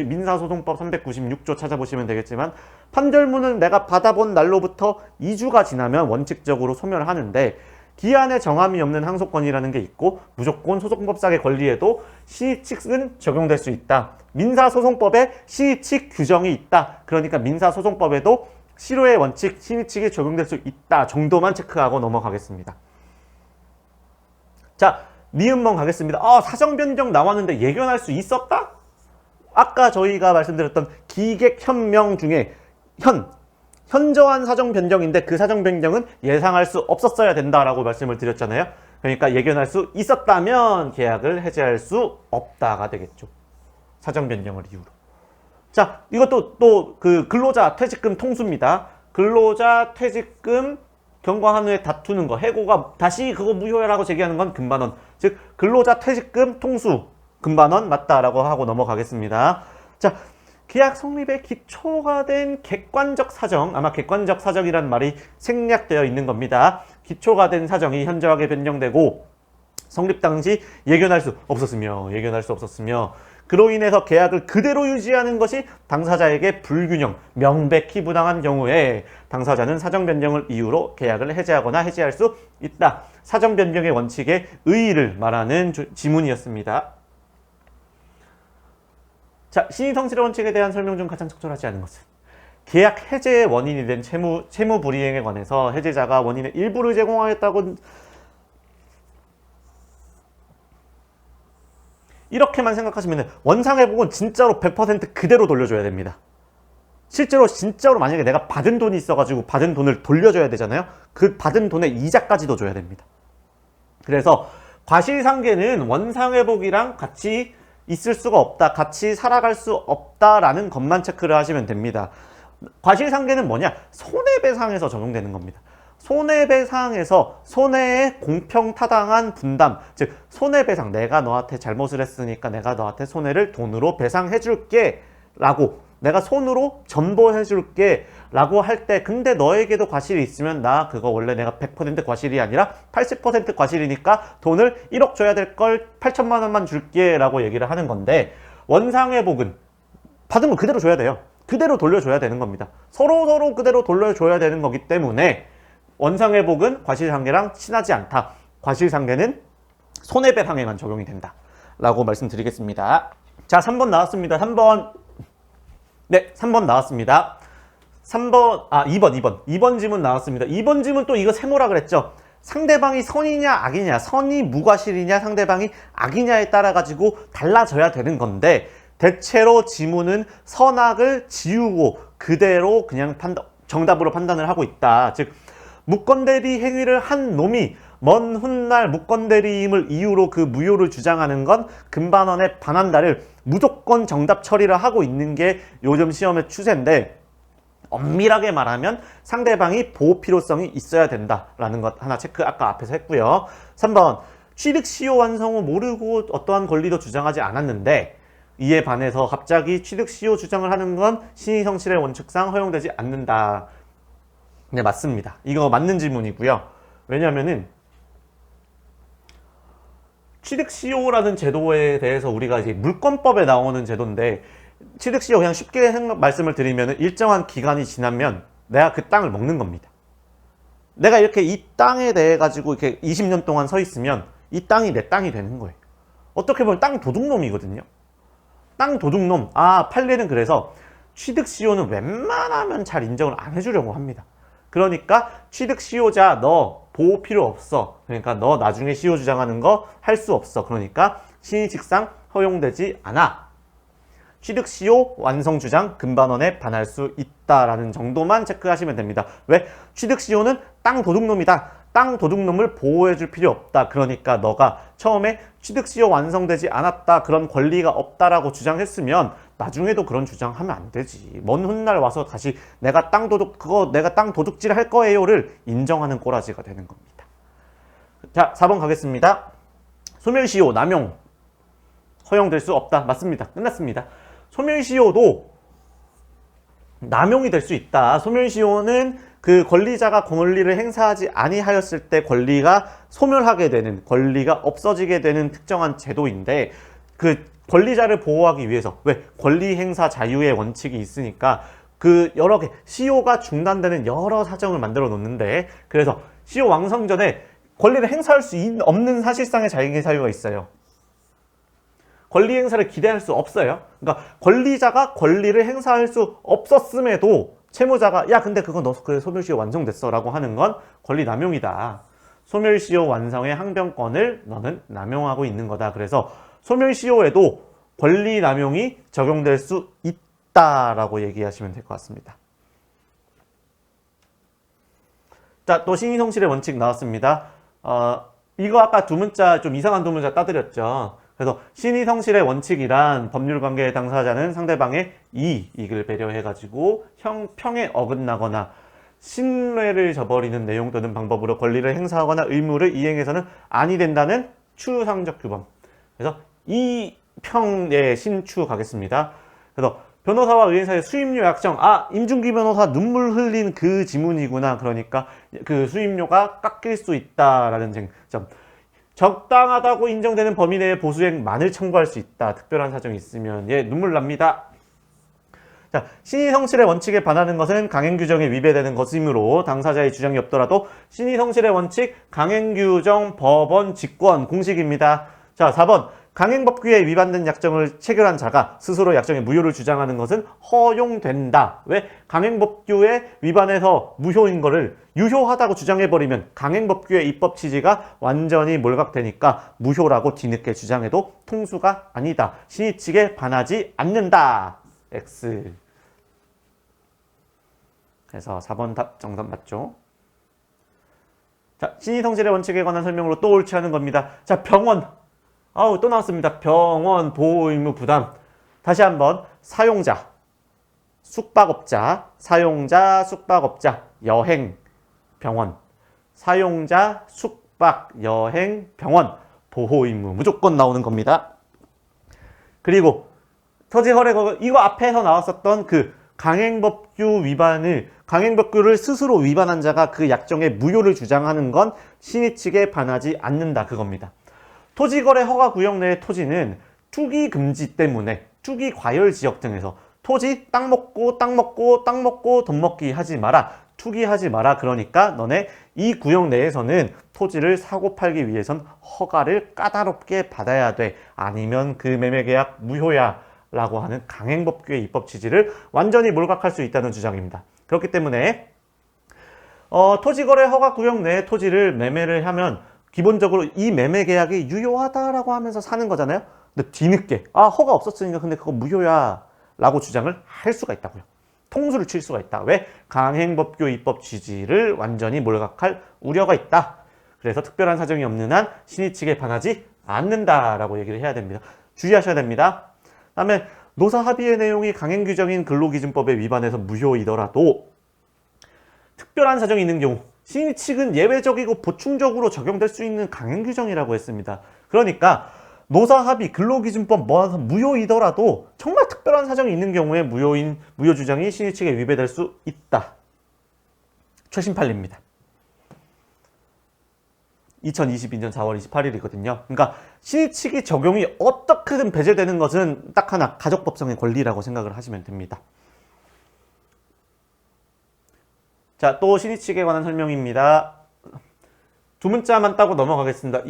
민사소송법 396조 찾아보시면 되겠지만, 판결문을 내가 받아본 날로부터 2주가 지나면 원칙적으로 소멸하는데, 기한에 정함이 없는 항소권이라는 게 있고, 무조건 소송법상의 권리에도 신의 측은 적용될 수 있다. 민사소송법에 신의 측 규정이 있다. 그러니까 민사소송법에도 실효의 원칙, 신의 측이 적용될 수 있다 정도만 체크하고 넘어가겠습니다. 자, 니은번 가겠습니다. 사정 변경 나왔는데 예견할 수 있었다? 아까 저희가 말씀드렸던 기객현명 중에 현저한 사정 변경인데 그 사정 변경은 예상할 수 없었어야 된다라고 말씀을 드렸잖아요. 그러니까 예견할 수 있었다면 계약을 해제할 수 없다가 되겠죠. 사정 변경을 이유로. 자, 이것도 또 그 근로자 퇴직금 통수입니다. 근로자 퇴직금 경과한 후에 다투는 거, 해고가 다시 그거 무효라고 제기하는 건 금반원. 즉 근로자 퇴직금 통수 금반원 맞다라고 하고 넘어가겠습니다. 자, 계약 성립의 기초가 된 객관적 사정, 아마 객관적 사정이란 말이 생략되어 있는 겁니다. 기초가 된 사정이 현저하게 변경되고 성립 당시 예견할 수 없었으며 그로 인해서 계약을 그대로 유지하는 것이 당사자에게 불균형, 명백히 부당한 경우에 당사자는 사정 변경을 이유로 계약을 해제하거나 해지할 수 있다. 사정 변경의 원칙의 의의를 말하는 지문이었습니다. 자, 신의 성실의 원칙에 대한 설명 중 가장 적절하지 않은 것은 계약 해제의 원인이 된 채무 불이행에 관해서 해제자가 원인의 일부를 제공하였다고 이렇게만 생각하시면 원상회복은 진짜로 100% 그대로 돌려줘야 됩니다. 실제로 진짜로 만약에 내가 받은 돈이 있어가지고 받은 돈을 돌려줘야 되잖아요. 그 받은 돈의 이자까지도 줘야 됩니다. 그래서 과실상계는 원상회복이랑 같이 있을 수가 없다, 같이 살아갈 수 없다라는 것만 체크를 하시면 됩니다. 과실상계는 뭐냐? 손해배상에서 적용되는 겁니다. 손해배상에서 손해의 공평타당한 분담, 즉 손해배상, 내가 너한테 잘못을 했으니까 내가 너한테 손해를 돈으로 배상해줄게 라고, 내가 손으로 전보해줄게 라고 할 때, 근데 너에게도 과실이 있으면 나 그거 원래 내가 100% 과실이 아니라 80% 과실이니까 돈을 1억 줘야 될 걸 8천만 원만 줄게 라고 얘기를 하는 건데, 원상회복은 받은 거 그대로 줘야 돼요. 그대로 돌려줘야 되는 겁니다. 서로 그대로 돌려줘야 되는 거기 때문에 원상회복은 과실상계랑 친하지 않다. 과실상계는 손해배상에만 적용이 된다 라고 말씀드리겠습니다. 자, 3번 나왔습니다. 3번. 네, 3번 나왔습니다. 2번 지문 나왔습니다. 2번 지문 또 이거 세모라 그랬죠. 상대방이 선이냐 악이냐, 선이 무과실이냐 상대방이 악이냐에 따라 가지고 달라져야 되는 건데, 대체로 지문은 선악을 지우고 그대로 그냥 정답으로 판단을 하고 있다. 즉 무건대리 행위를 한 놈이 먼 훗날 무건대리임을 이유로 그 무효를 주장하는 건 금반원에 반한다를 무조건 정답 처리를 하고 있는 게 요즘 시험의 추세인데, 엄밀하게 말하면 상대방이 보호 필요성이 있어야 된다라는 것 하나 체크 아까 앞에서 했고요. 3번, 취득 시효 완성 후 모르고 어떠한 권리도 주장하지 않았는데 이에 반해서 갑자기 취득 시효 주장을 하는 건 신의성실의 원칙상 허용되지 않는다. 네, 맞습니다. 이거 맞는 질문이고요. 왜냐면은 취득 시효라는 제도에 대해서 우리가 이제 물권법에 나오는 제도인데, 취득 시효 그냥 쉽게 말씀을 드리면 일정한 기간이 지나면 내가 그 땅을 먹는 겁니다. 내가 이렇게 이 땅에 대해 가지고 이렇게 20년 동안 서 있으면 이 땅이 내 땅이 되는 거예요. 어떻게 보면 땅 도둑놈이거든요. 땅 도둑놈. 판례는 그래서 취득 시효는 웬만하면 잘 인정을 안 해주려고 합니다. 그러니까 취득 시효자 너 보호 필요 없어. 그러니까 너 나중에 시효 주장하는 거 할 수 없어. 그러니까 신의칙상 허용되지 않아. 취득 시효 완성 주장 금반원에 반할 수 있다라는 정도만 체크하시면 됩니다. 왜? 취득 시효는 땅 도둑놈이다. 땅 도둑놈을 보호해줄 필요 없다. 그러니까 너가 처음에 취득 시효 완성되지 않았다, 그런 권리가 없다라고 주장했으면 나중에도 그런 주장하면 안 되지. 먼 훗날 와서 다시 내가 땅 도둑질 할 거예요를 인정하는 꼬라지가 되는 겁니다. 자, 4번 가겠습니다. 소멸시효 남용 허용될 수 없다. 맞습니다. 끝났습니다. 소멸시효도 남용이 될 수 있다. 소멸시효는 그 권리자가 권리를 행사하지 아니하였을 때 권리가 소멸하게 되는, 권리가 없어지게 되는 특정한 제도인데, 그 권리자를 보호하기 위해서, 왜? 권리 행사 자유의 원칙이 있으니까 그 여러 개 시효가 중단되는 여러 사정을 만들어 놓는데, 그래서 시효 완성 전에 권리를 행사할 수 없는 사실상의 자익의 사유가 있어요. 권리 행사를 기대할 수 없어요. 그러니까 권리자가 권리를 행사할 수 없었음에도 채무자가 야 근데 그거 너 그래 소멸시효 완성됐어 라고 하는 건 권리 남용이다. 소멸시효 완성의 항변권을 너는 남용하고 있는 거다. 그래서 소멸시효에도 권리 남용이 적용될 수 있다라고 얘기하시면 될 것 같습니다. 자, 또 신의성실의 원칙 나왔습니다. 이거 아까 두 문자 좀 이상한 두 문자 따드렸죠. 그래서 신의성실의 원칙이란 법률관계의 당사자는 상대방의 이익을 배려해가지고 평에 어긋나거나 신뢰를 저버리는 내용 또는 방법으로 권리를 행사하거나 의무를 이행해서는 아니 된다는 추상적 규범. 그래서 이 평에 신추 가겠습니다. 그래서 변호사와 의뢰인 사이의 수임료 약정. 임준기 변호사 눈물 흘린 그 지문이구나. 그러니까 그 수임료가 깎일 수 있다라는 쟁점. 적당하다고 인정되는 범위 내에 보수액만을 청구할 수 있다. 특별한 사정이 있으면 눈물 납니다. 자, 신의성실의 원칙에 반하는 것은 강행규정에 위배되는 것이므로 당사자의 주장이 없더라도 신의성실의 원칙, 강행규정, 법원, 직권, 공식입니다. 자, 4번. 강행법규에 위반된 약정을 체결한 자가 스스로 약정의 무효를 주장하는 것은 허용된다. 왜? 강행법규에 위반해서 무효인 거를 유효하다고 주장해버리면 강행법규의 입법 취지가 완전히 몰각되니까 무효라고 뒤늦게 주장해도 통수가 아니다. 신의 측에 반하지 않는다. X. 그래서 4번 답 정답 맞죠? 자, 신의성실의 원칙에 관한 설명으로 또 옳지 않은 겁니다. 자, 병원. 또 나왔습니다. 병원 보호 의무 부담. 다시 한번 사용자, 숙박업자, 사용자, 숙박업자, 여행, 병원. 사용자, 숙박, 여행, 병원 보호 의무 무조건 나오는 겁니다. 그리고 토지거래 이거 앞에서 나왔었던 그 강행법규를 스스로 위반한 자가 그 약정의 무효를 주장하는 건 신의 측에 반하지 않는다. 그겁니다. 토지거래 허가구역 내의 토지는 투기 금지 때문에 투기 과열 지역 등에서 토지 땅 먹고 돈 먹기 하지 마라. 투기하지 마라. 그러니까 너네 이 구역 내에서는 토지를 사고 팔기 위해선 허가를 까다롭게 받아야 돼. 아니면 그 매매계약 무효야. 라고 하는 강행법규의 입법 취지를 완전히 몰각할 수 있다는 주장입니다. 그렇기 때문에 토지거래 허가구역 내의 토지를 매매를 하면 기본적으로 이 매매 계약이 유효하다라고 하면서 사는 거잖아요. 근데 뒤늦게 허가 없었으니까 근데 그거 무효야 라고 주장을 할 수가 있다고요. 통수를 칠 수가 있다. 왜? 강행법규 입법 취지를 완전히 몰각할 우려가 있다. 그래서 특별한 사정이 없는 한 신의 측에 반하지 않는다라고 얘기를 해야 됩니다. 주의하셔야 됩니다. 다음에 노사 합의의 내용이 강행 규정인 근로기준법에 위반해서 무효이더라도 특별한 사정이 있는 경우 신의 측은 예외적이고 보충적으로 적용될 수 있는 강행 규정이라고 했습니다. 그러니까 노사 합의 근로기준법 뭐라서 무효이더라도 정말 특별한 사정이 있는 경우에 무효 주장이 신의 측에 위배될 수 있다. 최신 판례입니다. 2022년 4월 28일이거든요. 그러니까 신의 측이 적용이 어떻게든 배제되는 것은 딱 하나, 가족법성의 권리라고 생각을 하시면 됩니다. 자, 또 신의 측에 관한 설명입니다. 두 문자만 따고 넘어가겠습니다.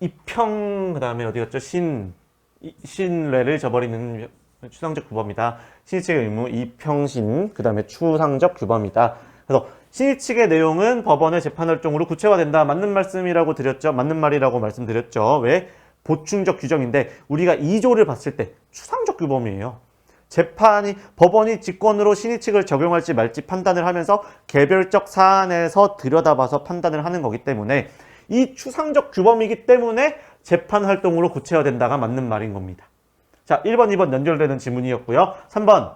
이평, 그 다음에 어디 갔죠? 신뢰를 저버리는 추상적 규범이다. 신의 측의 의무, 이평신, 그 다음에 추상적 규범이다. 그래서 신의 측의 내용은 법원의 재판활동으로 구체화된다. 맞는 말씀이라고 드렸죠. 맞는 말이라고 말씀드렸죠. 왜? 보충적 규정인데 우리가 2조를 봤을 때 추상적 규범이에요. 법원이 직권으로 신의 측을 적용할지 말지 판단을 하면서 개별적 사안에서 들여다봐서 판단을 하는 거기 때문에 이 추상적 규범이기 때문에 재판 활동으로 구체화된다가 맞는 말인 겁니다. 자, 1번, 2번 연결되는 지문이었고요. 3번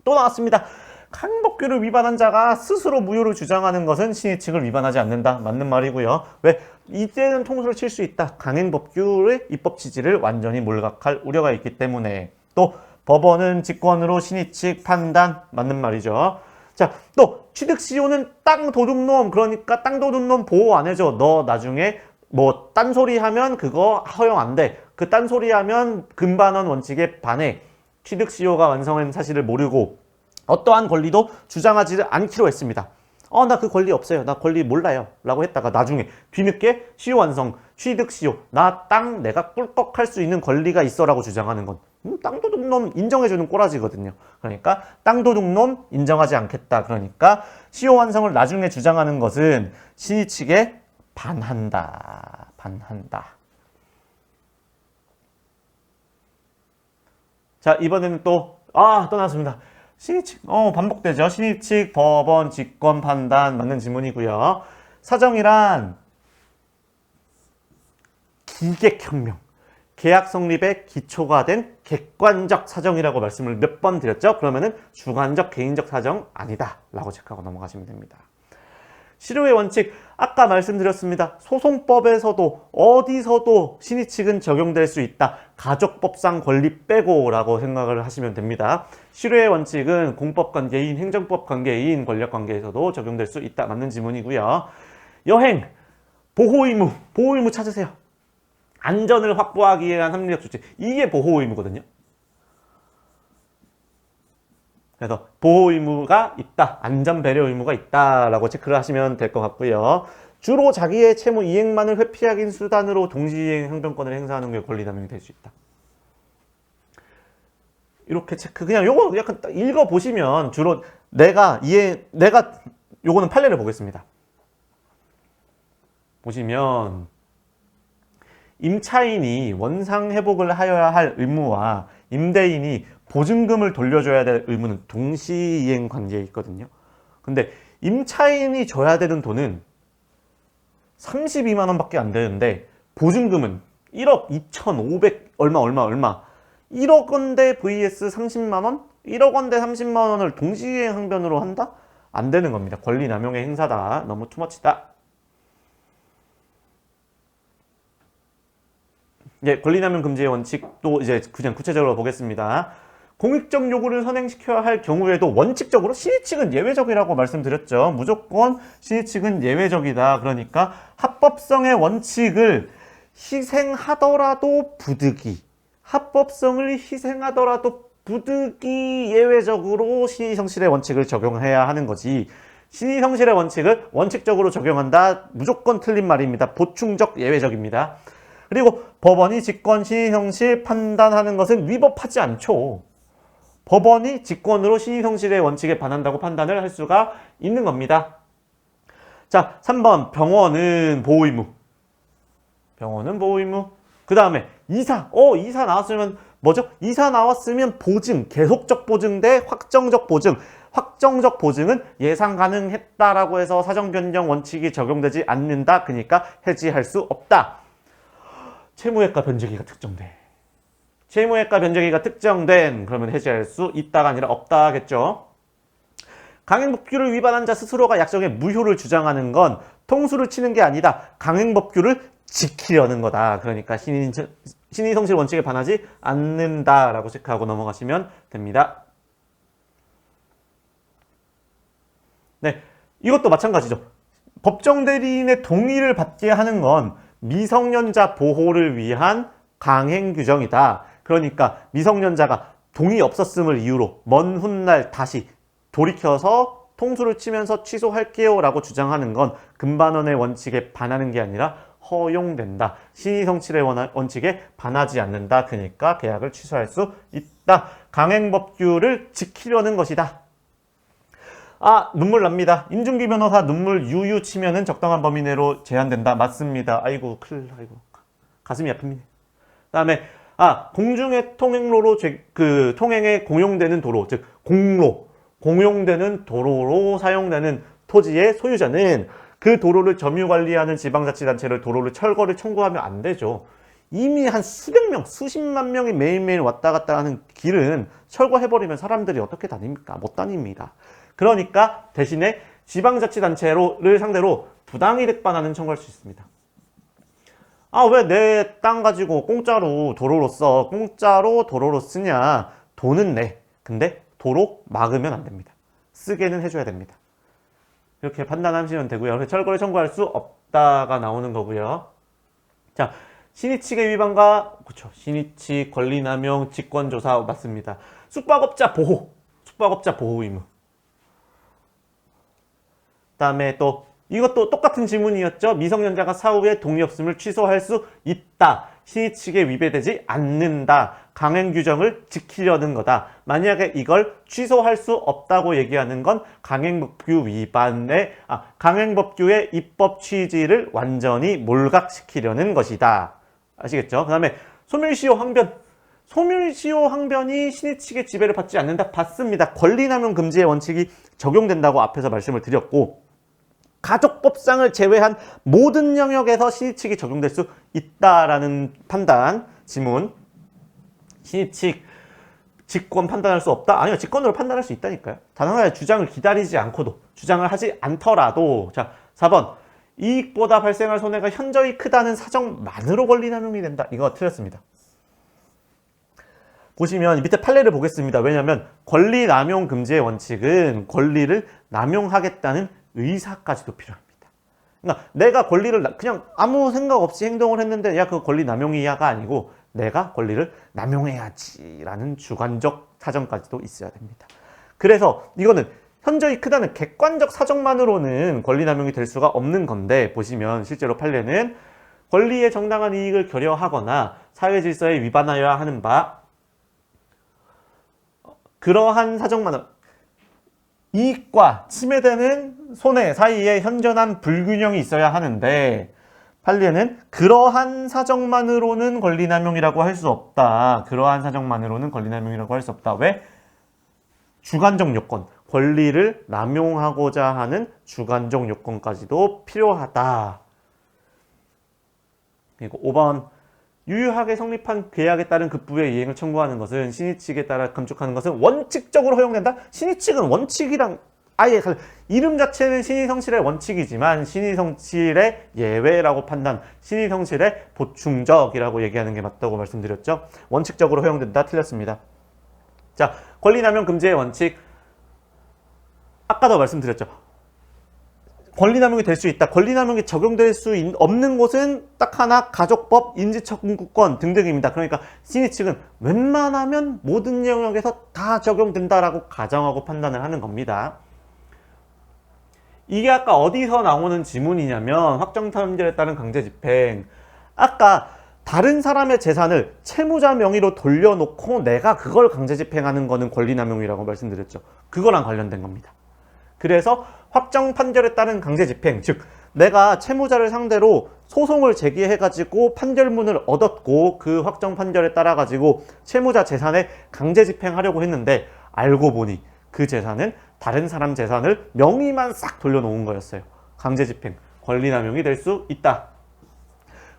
또 나왔습니다. 강행법규를 위반한 자가 스스로 무효를 주장하는 것은 신의 측을 위반하지 않는다. 맞는 말이고요. 왜? 이때는 통수를 칠 수 있다. 강행법규의 입법 취지를 완전히 몰각할 우려가 있기 때문에. 또 법원은 직권으로 신의 측 판단. 맞는 말이죠. 자, 또 취득시효는 땅 도둑놈, 그러니까 땅 도둑놈 보호 안 해줘. 너 나중에 뭐 딴소리 하면 그거 허용 안 돼. 그 딴소리 하면 금반원 원칙에 반해. 취득시효가 완성한 사실을 모르고 어떠한 권리도 주장하지 않기로 했습니다. 나 그 권리 없어요. 나 권리 몰라요. 라고 했다가 나중에 뒤늦게 시효 완성, 취득시효, 나 땅 내가 꿀꺽할 수 있는 권리가 있어 라고 주장하는 건 땅도둑놈 인정해주는 꼬라지거든요. 그러니까 땅도둑놈 인정하지 않겠다. 그러니까 시효 완성을 나중에 주장하는 것은 신의 측에 반한다. 자, 이번에는 또 나왔습니다. 신의 측, 반복되죠. 신의 측, 법원, 직권, 판단, 맞는 지문이고요. 사정이란 기객혁명, 계약 성립의 기초가 된 객관적 사정이라고 말씀을 몇 번 드렸죠. 그러면은 주관적, 개인적 사정 아니다 라고 체크하고 넘어가시면 됩니다. 실효의 원칙, 아까 말씀드렸습니다. 소송법에서도 어디서도 신의 측은 적용될 수 있다. 가족법상 권리 빼고 라고 생각을 하시면 됩니다. 실효의 원칙은 공법관계인, 행정법관계인, 권력관계에서도 적용될 수 있다. 맞는 지문이고요. 여행, 보호의무 찾으세요. 안전을 확보하기 위한 합리적 조치. 이게 보호의무거든요. 그래서 보호의무가 있다, 안전배려 의무가 있다라고 체크를 하시면 될 것 같고요. 주로 자기의 채무 이행만을 회피하기 수단으로 동시이행 행정권을 행사하는 게 권리남용이 될 수 있다. 이렇게 체크, 그냥 요거 약간 읽어보시면 주로 내가 요거는 판례를 보겠습니다. 보시면 임차인이 원상 회복을 하여야 할 의무와 임대인이 보증금을 돌려줘야 될 의무는 동시이행 관계에 있거든요. 근데 임차인이 줘야 되는 돈은 32만 원밖에 안 되는데 보증금은 1억 2,500 얼마 1억 원대 vs 30만 원? 1억 원대 30만 원을 동시이행 항변으로 한다? 안 되는 겁니다. 권리 남용의 행사다. 너무 투머치다. 권리남용 금지의 원칙도 이제 그냥 구체적으로 보겠습니다. 공익적 요구를 선행시켜야 할 경우에도 원칙적으로 신의 측은 예외적이라고 말씀드렸죠. 무조건 신의 측은 예외적이다. 그러니까 합법성의 원칙을 희생하더라도 부득이 예외적으로 신의성실의 원칙을 적용해야 하는 거지. 신의성실의 원칙을 원칙적으로 적용한다. 무조건 틀린 말입니다. 보충적 예외적입니다. 그리고 법원이 직권 신의성실 판단하는 것은 위법하지 않죠. 법원이 직권으로 신의성실의 원칙에 반한다고 판단을 할 수가 있는 겁니다. 자, 3번 병원은 보호의무. 그 다음에 이사 나왔으면 뭐죠? 이사 나왔으면 보증, 계속적 보증 대 확정적 보증. 확정적 보증은 예상 가능했다라고 해서 사정 변경 원칙이 적용되지 않는다. 그러니까 해지할 수 없다. 채무액과 변제기가 특정돼. 채무액과 변제기가 특정된 그러면 해지할 수 있다가 아니라 없다겠죠. 강행법규를 위반한 자 스스로가 약정의 무효를 주장하는 건 통수를 치는 게 아니다. 강행법규를 지키려는 거다. 그러니까 신의성실 원칙에 반하지 않는다라고 체크하고 넘어가시면 됩니다. 네, 이것도 마찬가지죠. 법정 대리인의 동의를 받게 하는 건 미성년자 보호를 위한 강행 규정이다. 그러니까 미성년자가 동의 없었음을 이유로 먼 훗날 다시 돌이켜서 통수를 치면서 취소할게요 라고 주장하는 건 금반원의 원칙에 반하는 게 아니라 허용된다. 신의성실의 원칙에 반하지 않는다. 그러니까 계약을 취소할 수 있다. 강행법규를 지키려는 것이다. 아, 눈물 납니다. 임준기 변호사 눈물 유유 치면은 적당한 범위 내로 제한된다. 맞습니다. 아이고, 큰일 나. 아이고. 가슴이 아픕니다. 그다음에 공중의 통행로로 통행에 공용되는 도로, 즉 공로, 공용되는 도로로 사용되는 토지의 소유자는 그 도로를 점유 관리하는 지방자치단체를 도로를 철거를 청구하면 안 되죠. 이미 한 수백 명, 수십만 명이 매일매일 왔다 갔다 하는 길은 철거해버리면 사람들이 어떻게 다닙니까? 못 다닙니다. 그러니까 대신에 지방자치단체를 상대로 부당이득 반환은 청구할 수 있습니다. 아, 왜 내 땅 가지고 공짜로 도로로 써? 공짜로 도로로 쓰냐? 돈은 내. 근데 도로 막으면 안 됩니다. 쓰게는 해줘야 됩니다. 이렇게 판단하시면 되고요. 그래서 철거를 청구할 수 없다가 나오는 거고요. 자, 신의칙의 위반과 그렇죠. 신의칙, 권리남용, 직권조사 맞습니다. 숙박업자 보호, 숙박업자 보호 의무. 그다음에 또 이것도 똑같은 질문이었죠. 미성년자가 사후에 동의 없음을 취소할 수 있다. 신의칙에 위배되지 않는다. 강행 규정을 지키려는 거다. 만약에 이걸 취소할 수 없다고 얘기하는 건 강행법규 위반의 강행법규의 입법 취지를 완전히 몰각시키려는 것이다. 아시겠죠? 그 다음에 소멸시효 항변. 소멸시효 항변이 신의칙의 지배를 받지 않는다. 받습니다. 권리남용 금지의 원칙이 적용된다고 앞에서 말씀을 드렸고 가족법상을 제외한 모든 영역에서 신의칙이 적용될 수 있다라는 판단, 지문. 신의칙, 직권 판단할 수 없다? 아니요, 직권으로 판단할 수 있다니까요. 단 하나의 주장을 기다리지 않고도, 주장을 하지 않더라도. 자, 4번. 이익보다 발생할 손해가 현저히 크다는 사정만으로 권리남용이 된다. 이거 틀렸습니다. 보시면 밑에 판례를 보겠습니다. 왜냐하면 권리남용 금지의 원칙은 권리를 남용하겠다는 의사까지도 필요합니다. 그러니까 내가 권리를 그냥 아무 생각 없이 행동을 했는데 야, 그거 권리 남용이야가 아니고 내가 권리를 남용해야지라는 주관적 사정까지도 있어야 됩니다. 그래서 이거는 현저히 크다는 객관적 사정만으로는 권리 남용이 될 수가 없는 건데 보시면 실제로 판례는 권리의 정당한 이익을 결여하거나 사회 질서에 위반하여야 하는 바 그러한 사정만으로 이익과 침해되는 손해 사이에 현저한 불균형이 있어야 하는데 판례는 그러한 사정만으로는 권리남용이라고 할 수 없다. 그러한 사정만으로는 권리남용이라고 할 수 없다. 왜? 주관적 요건, 권리를 남용하고자 하는 주관적 요건까지도 필요하다. 그리고 5번 유효하게 성립한 계약에 따른 급부의 이행을 청구하는 것은 신의칙에 따라 감축하는 것은 원칙적으로 허용된다? 신의칙은 원칙이랑 아예 이름 자체는 신의성실의 원칙이지만 신의성실의 예외라고 판단, 신의성실의 보충적이라고 얘기하는 게 맞다고 말씀드렸죠. 원칙적으로 허용된다? 틀렸습니다. 자, 권리남용 금지의 원칙 아까도 말씀드렸죠. 권리남용이 될 수 있다. 권리남용이 적용될 수 없는 곳은 딱 하나 가족법, 인지청구권 등등입니다. 그러니까 신의칙은 웬만하면 모든 영역에서 다 적용된다라고 가정하고 판단을 하는 겁니다. 이게 아까 어디서 나오는 지문이냐면 확정탄절에 따른 강제집행. 아까 다른 사람의 재산을 채무자 명의로 돌려놓고 내가 그걸 강제집행하는 거는 권리남용이라고 말씀드렸죠. 그거랑 관련된 겁니다. 그래서 확정 판결에 따른 강제집행, 즉 내가 채무자를 상대로 소송을 제기해가지고 판결문을 얻었고 그 확정 판결에 따라가지고 채무자 재산에 강제 집행하려고 했는데 알고 보니 그 재산은 다른 사람 재산을 명의만 싹 돌려놓은 거였어요. 강제 집행, 권리남용이 될 수 있다.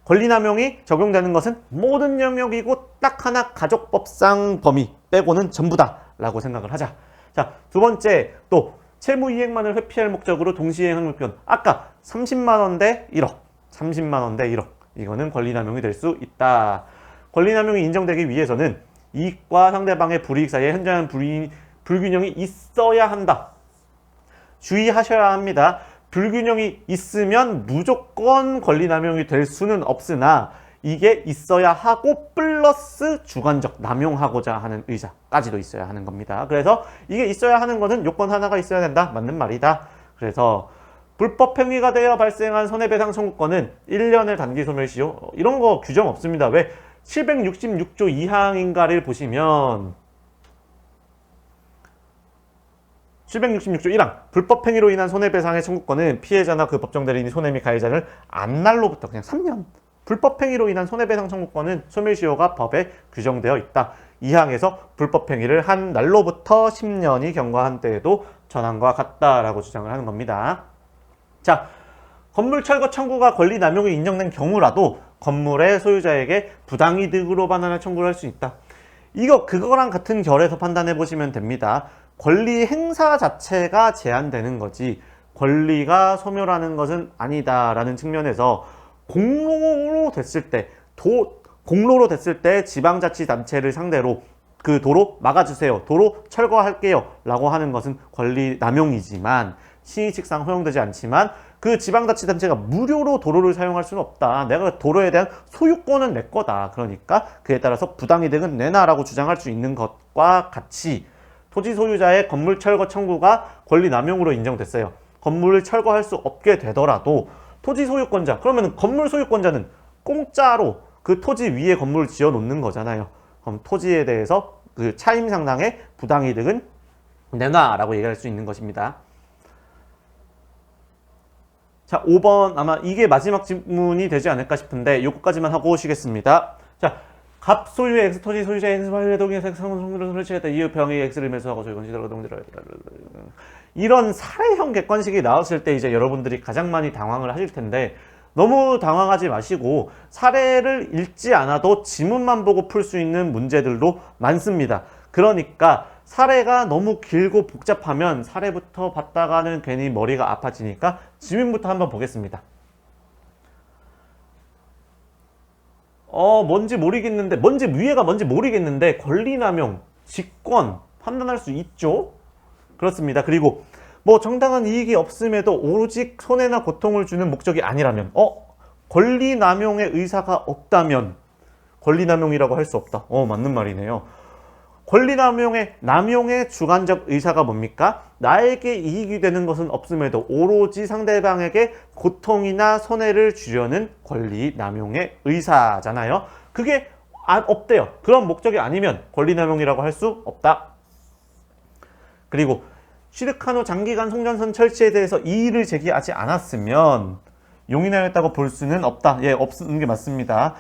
권리남용이 적용되는 것은 모든 영역이고 딱 하나 가족법상 범위 빼고는 전부다 라고 생각을 하자. 자, 두 번째, 또 채무이행만을 회피할 목적으로 동시이행 항목변. 아까 30만원 대 1억, 30만원 대 1억. 이거는 권리남용이 될 수 있다. 권리남용이 인정되기 위해서는 이익과 상대방의 불이익 사이에 현저한 불균형이 있어야 한다. 주의하셔야 합니다. 불균형이 있으면 무조건 권리남용이 될 수는 없으나 이게 있어야 하고 플러스 주관적 남용하고자 하는 의사까지도 있어야 하는 겁니다. 그래서 이게 있어야 하는 거는 요건 하나가 있어야 된다. 맞는 말이다. 그래서 불법 행위가 되어 발생한 손해배상 청구권은 1년의 단기 소멸시효 이런 거 규정 없습니다. 왜? 766조 2항인가를 보시면 766조 1항 불법 행위로 인한 손해배상의 청구권은 피해자나 그 법정 대리인이 손해 및 가해자를 안날로부터 그냥 3년 불법 행위로 인한 손해배상 청구권은 소멸시효가 법에 규정되어 있다. 2항에서 불법 행위를 한 날로부터 10년이 경과한 때에도 전환과 같다라고 주장을 하는 겁니다. 자, 건물 철거 청구가 권리 남용이 인정된 경우라도 건물의 소유자에게 부당이득으로 반환할 청구를 할 수 있다. 이거 그거랑 같은 결에서 판단해 보시면 됩니다. 권리 행사 자체가 제한되는 거지 권리가 소멸하는 것은 아니다라는 측면에서 공로로 됐을 때 지방자치단체를 상대로 그 도로 막아주세요. 도로 철거할게요. 라고 하는 것은 권리 남용이지만 신의칙상 허용되지 않지만 그 지방자치단체가 무료로 도로를 사용할 수는 없다. 내가 도로에 대한 소유권은 내 거다. 그러니까 그에 따라서 부당이득은 내놔라고 주장할 수 있는 것과 같이 토지 소유자의 건물 철거 청구가 권리 남용으로 인정됐어요. 건물을 철거할 수 없게 되더라도 토지 소유권자, 그러면 건물 소유권자는 공짜로 그 토지 위에 건물을 지어 놓는 거잖아요. 그럼 토지에 대해서 그 차임 상당의 부당이득은 내놔라고 얘기할 수 있는 것입니다. 자, 5번 아마 이게 마지막 질문이 되지 않을까 싶은데 요거까지만 하고 오시겠습니다. 자, 갑 소유의 X 토지 소유자의 X 화율의 동의 X 상호 성분을 설치했다. 이후 병이 X를 매수하고 소유권시더라도 동지라 이런 사례형 객관식이 나왔을 때 이제 여러분들이 가장 많이 당황을 하실 텐데 너무 당황하지 마시고 사례를 읽지 않아도 지문만 보고 풀 수 있는 문제들도 많습니다. 그러니까 사례가 너무 길고 복잡하면 사례부터 봤다가는 괜히 머리가 아파지니까 지문부터 한번 보겠습니다. 뭔지 위에가 뭔지 모르겠는데 권리남용, 직권 판단할 수 있죠? 그렇습니다. 그리고 뭐 정당한 이익이 없음에도 오직 손해나 고통을 주는 목적이 아니라면 권리남용의 의사가 없다면 권리남용이라고 할 수 없다. 맞는 말이네요. 남용의 주관적 의사가 뭡니까? 나에게 이익이 되는 것은 없음에도 오로지 상대방에게 고통이나 손해를 주려는 권리남용의 의사잖아요. 그게 없대요. 그런 목적이 아니면 권리남용이라고 할 수 없다. 그리고 취득한 후 장기간 송전선 철치에 대해서 이의를 제기하지 않았으면 용인하였다고 볼 수는 없다. 예, 없는 게 맞습니다.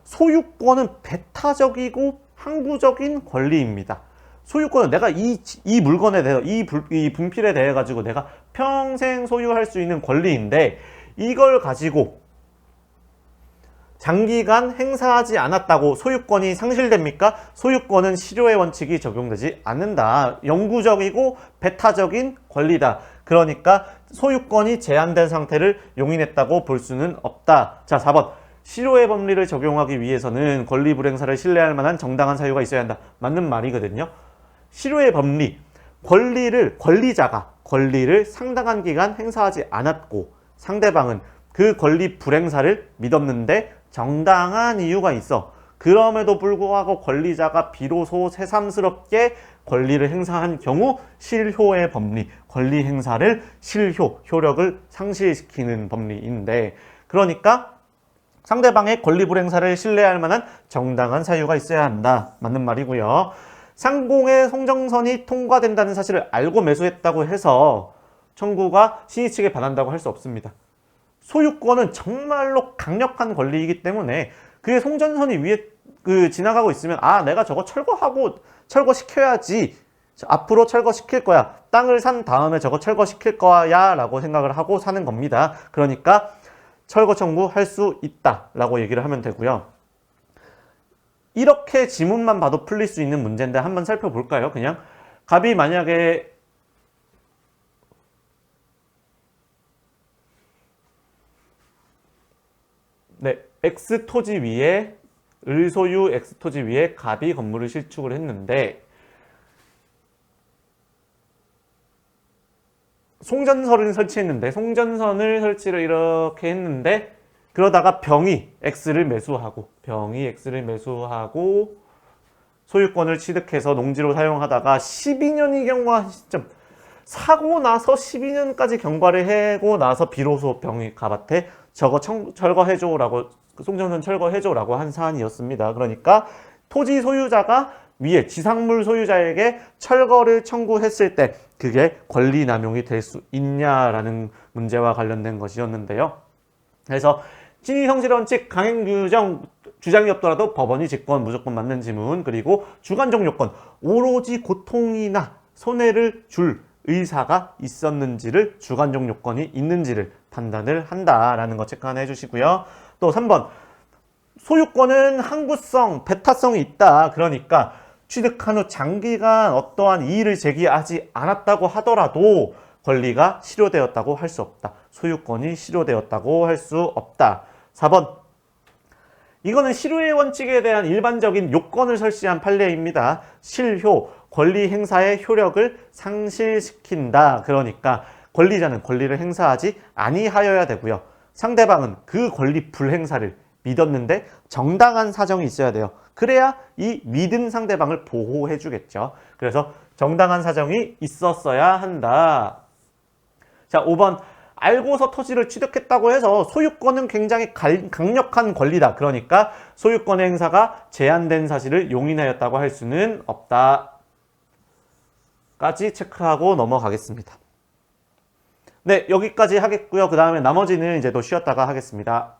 소유권은 배타적이고 항구적인 권리입니다. 소유권은 내가 이 물건에 대해서 이 분필에 대해 가지고 내가 평생 소유할 수 있는 권리인데 이걸 가지고 장기간 행사하지 않았다고 소유권이 상실됩니까? 소유권은 실효의 원칙이 적용되지 않는다. 영구적이고 배타적인 권리다. 그러니까 소유권이 제한된 상태를 용인했다고 볼 수는 없다. 자, 4번. 실효의 법리를 적용하기 위해서는 권리 불행사를 신뢰할 만한 정당한 사유가 있어야 한다. 맞는 말이거든요. 실효의 법리, 권리자가 권리를 상당한 기간 행사하지 않았고 상대방은 그 권리 불행사를 믿었는데 정당한 이유가 있어. 그럼에도 불구하고 권리자가 비로소 새삼스럽게 권리를 행사한 경우 실효의 법리, 권리 행사를 효력을 상실시키는 법리인데 그러니까 상대방의 권리 불행사를 신뢰할 만한 정당한 사유가 있어야 한다. 맞는 말이고요. 상공의 송정선이 통과된다는 사실을 알고 매수했다고 해서 청구가 신의 측에 반한다고 할 수 없습니다. 소유권은 정말로 강력한 권리이기 때문에 그게 송전선이 위에 지나가고 있으면 내가 저거 철거시켜야지. 앞으로 철거시킬 거야. 땅을 산 다음에 저거 철거시킬 거야 라고 생각을 하고 사는 겁니다. 그러니까 철거 청구할 수 있다 라고 얘기를 하면 되고요. 이렇게 지문만 봐도 풀릴 수 있는 문제인데 한번 살펴볼까요? 그냥 갑이 만약에 X 토지 위에 을소유 X 토지 위에 갑이 건물을 신축을 했는데 송전선을 설치했는데 송전선을 설치를 이렇게 했는데 그러다가 병이 X를 매수하고 소유권을 취득해서 농지로 사용하다가 12년이 경과한 시점 사고 나서 12년까지 경과를 하고 나서 비로소 병이 갑한테 저거 철거해줘라고 송전선 철거해줘라고 한 사안이었습니다. 그러니까 토지 소유자가 위에 지상물 소유자에게 철거를 청구했을 때 그게 권리 남용이 될 수 있냐라는 문제와 관련된 것이었는데요. 그래서 친위성실원칙 강행규정 주장이 없더라도 법원이 직권 무조건 맞는 지문, 그리고 주관적 요건 오로지 고통이나 손해를 줄 의사가 있었는지를 주관적 요건이 있는지를 판단을 한다라는 거 체크하나 해주시고요. 또 3번 소유권은 항구성, 배타성이 있다. 그러니까 취득한 후 장기간 어떠한 이의를 제기하지 않았다고 하더라도 권리가 실효되었다고 할 수 없다. 소유권이 실효되었다고 할 수 없다. 4번 이거는 실효의 원칙에 대한 일반적인 요건을 설치한 판례입니다. 실효, 권리 행사의 효력을 상실시킨다. 그러니까 권리자는 권리를 행사하지 아니하여야 되고요. 상대방은 그 권리 불행사를 믿었는데 정당한 사정이 있어야 돼요. 그래야 이 믿은 상대방을 보호해 주겠죠. 그래서 정당한 사정이 있었어야 한다. 자, 5번 알고서 토지를 취득했다고 해서 소유권은 굉장히 강력한 권리다. 그러니까 소유권의 행사가 제한된 사실을 용인하였다고 할 수는 없다. 까지 체크하고 넘어가겠습니다. 네, 여기까지 하겠고요. 그 다음에 나머지는 이제 또 쉬었다가 하겠습니다.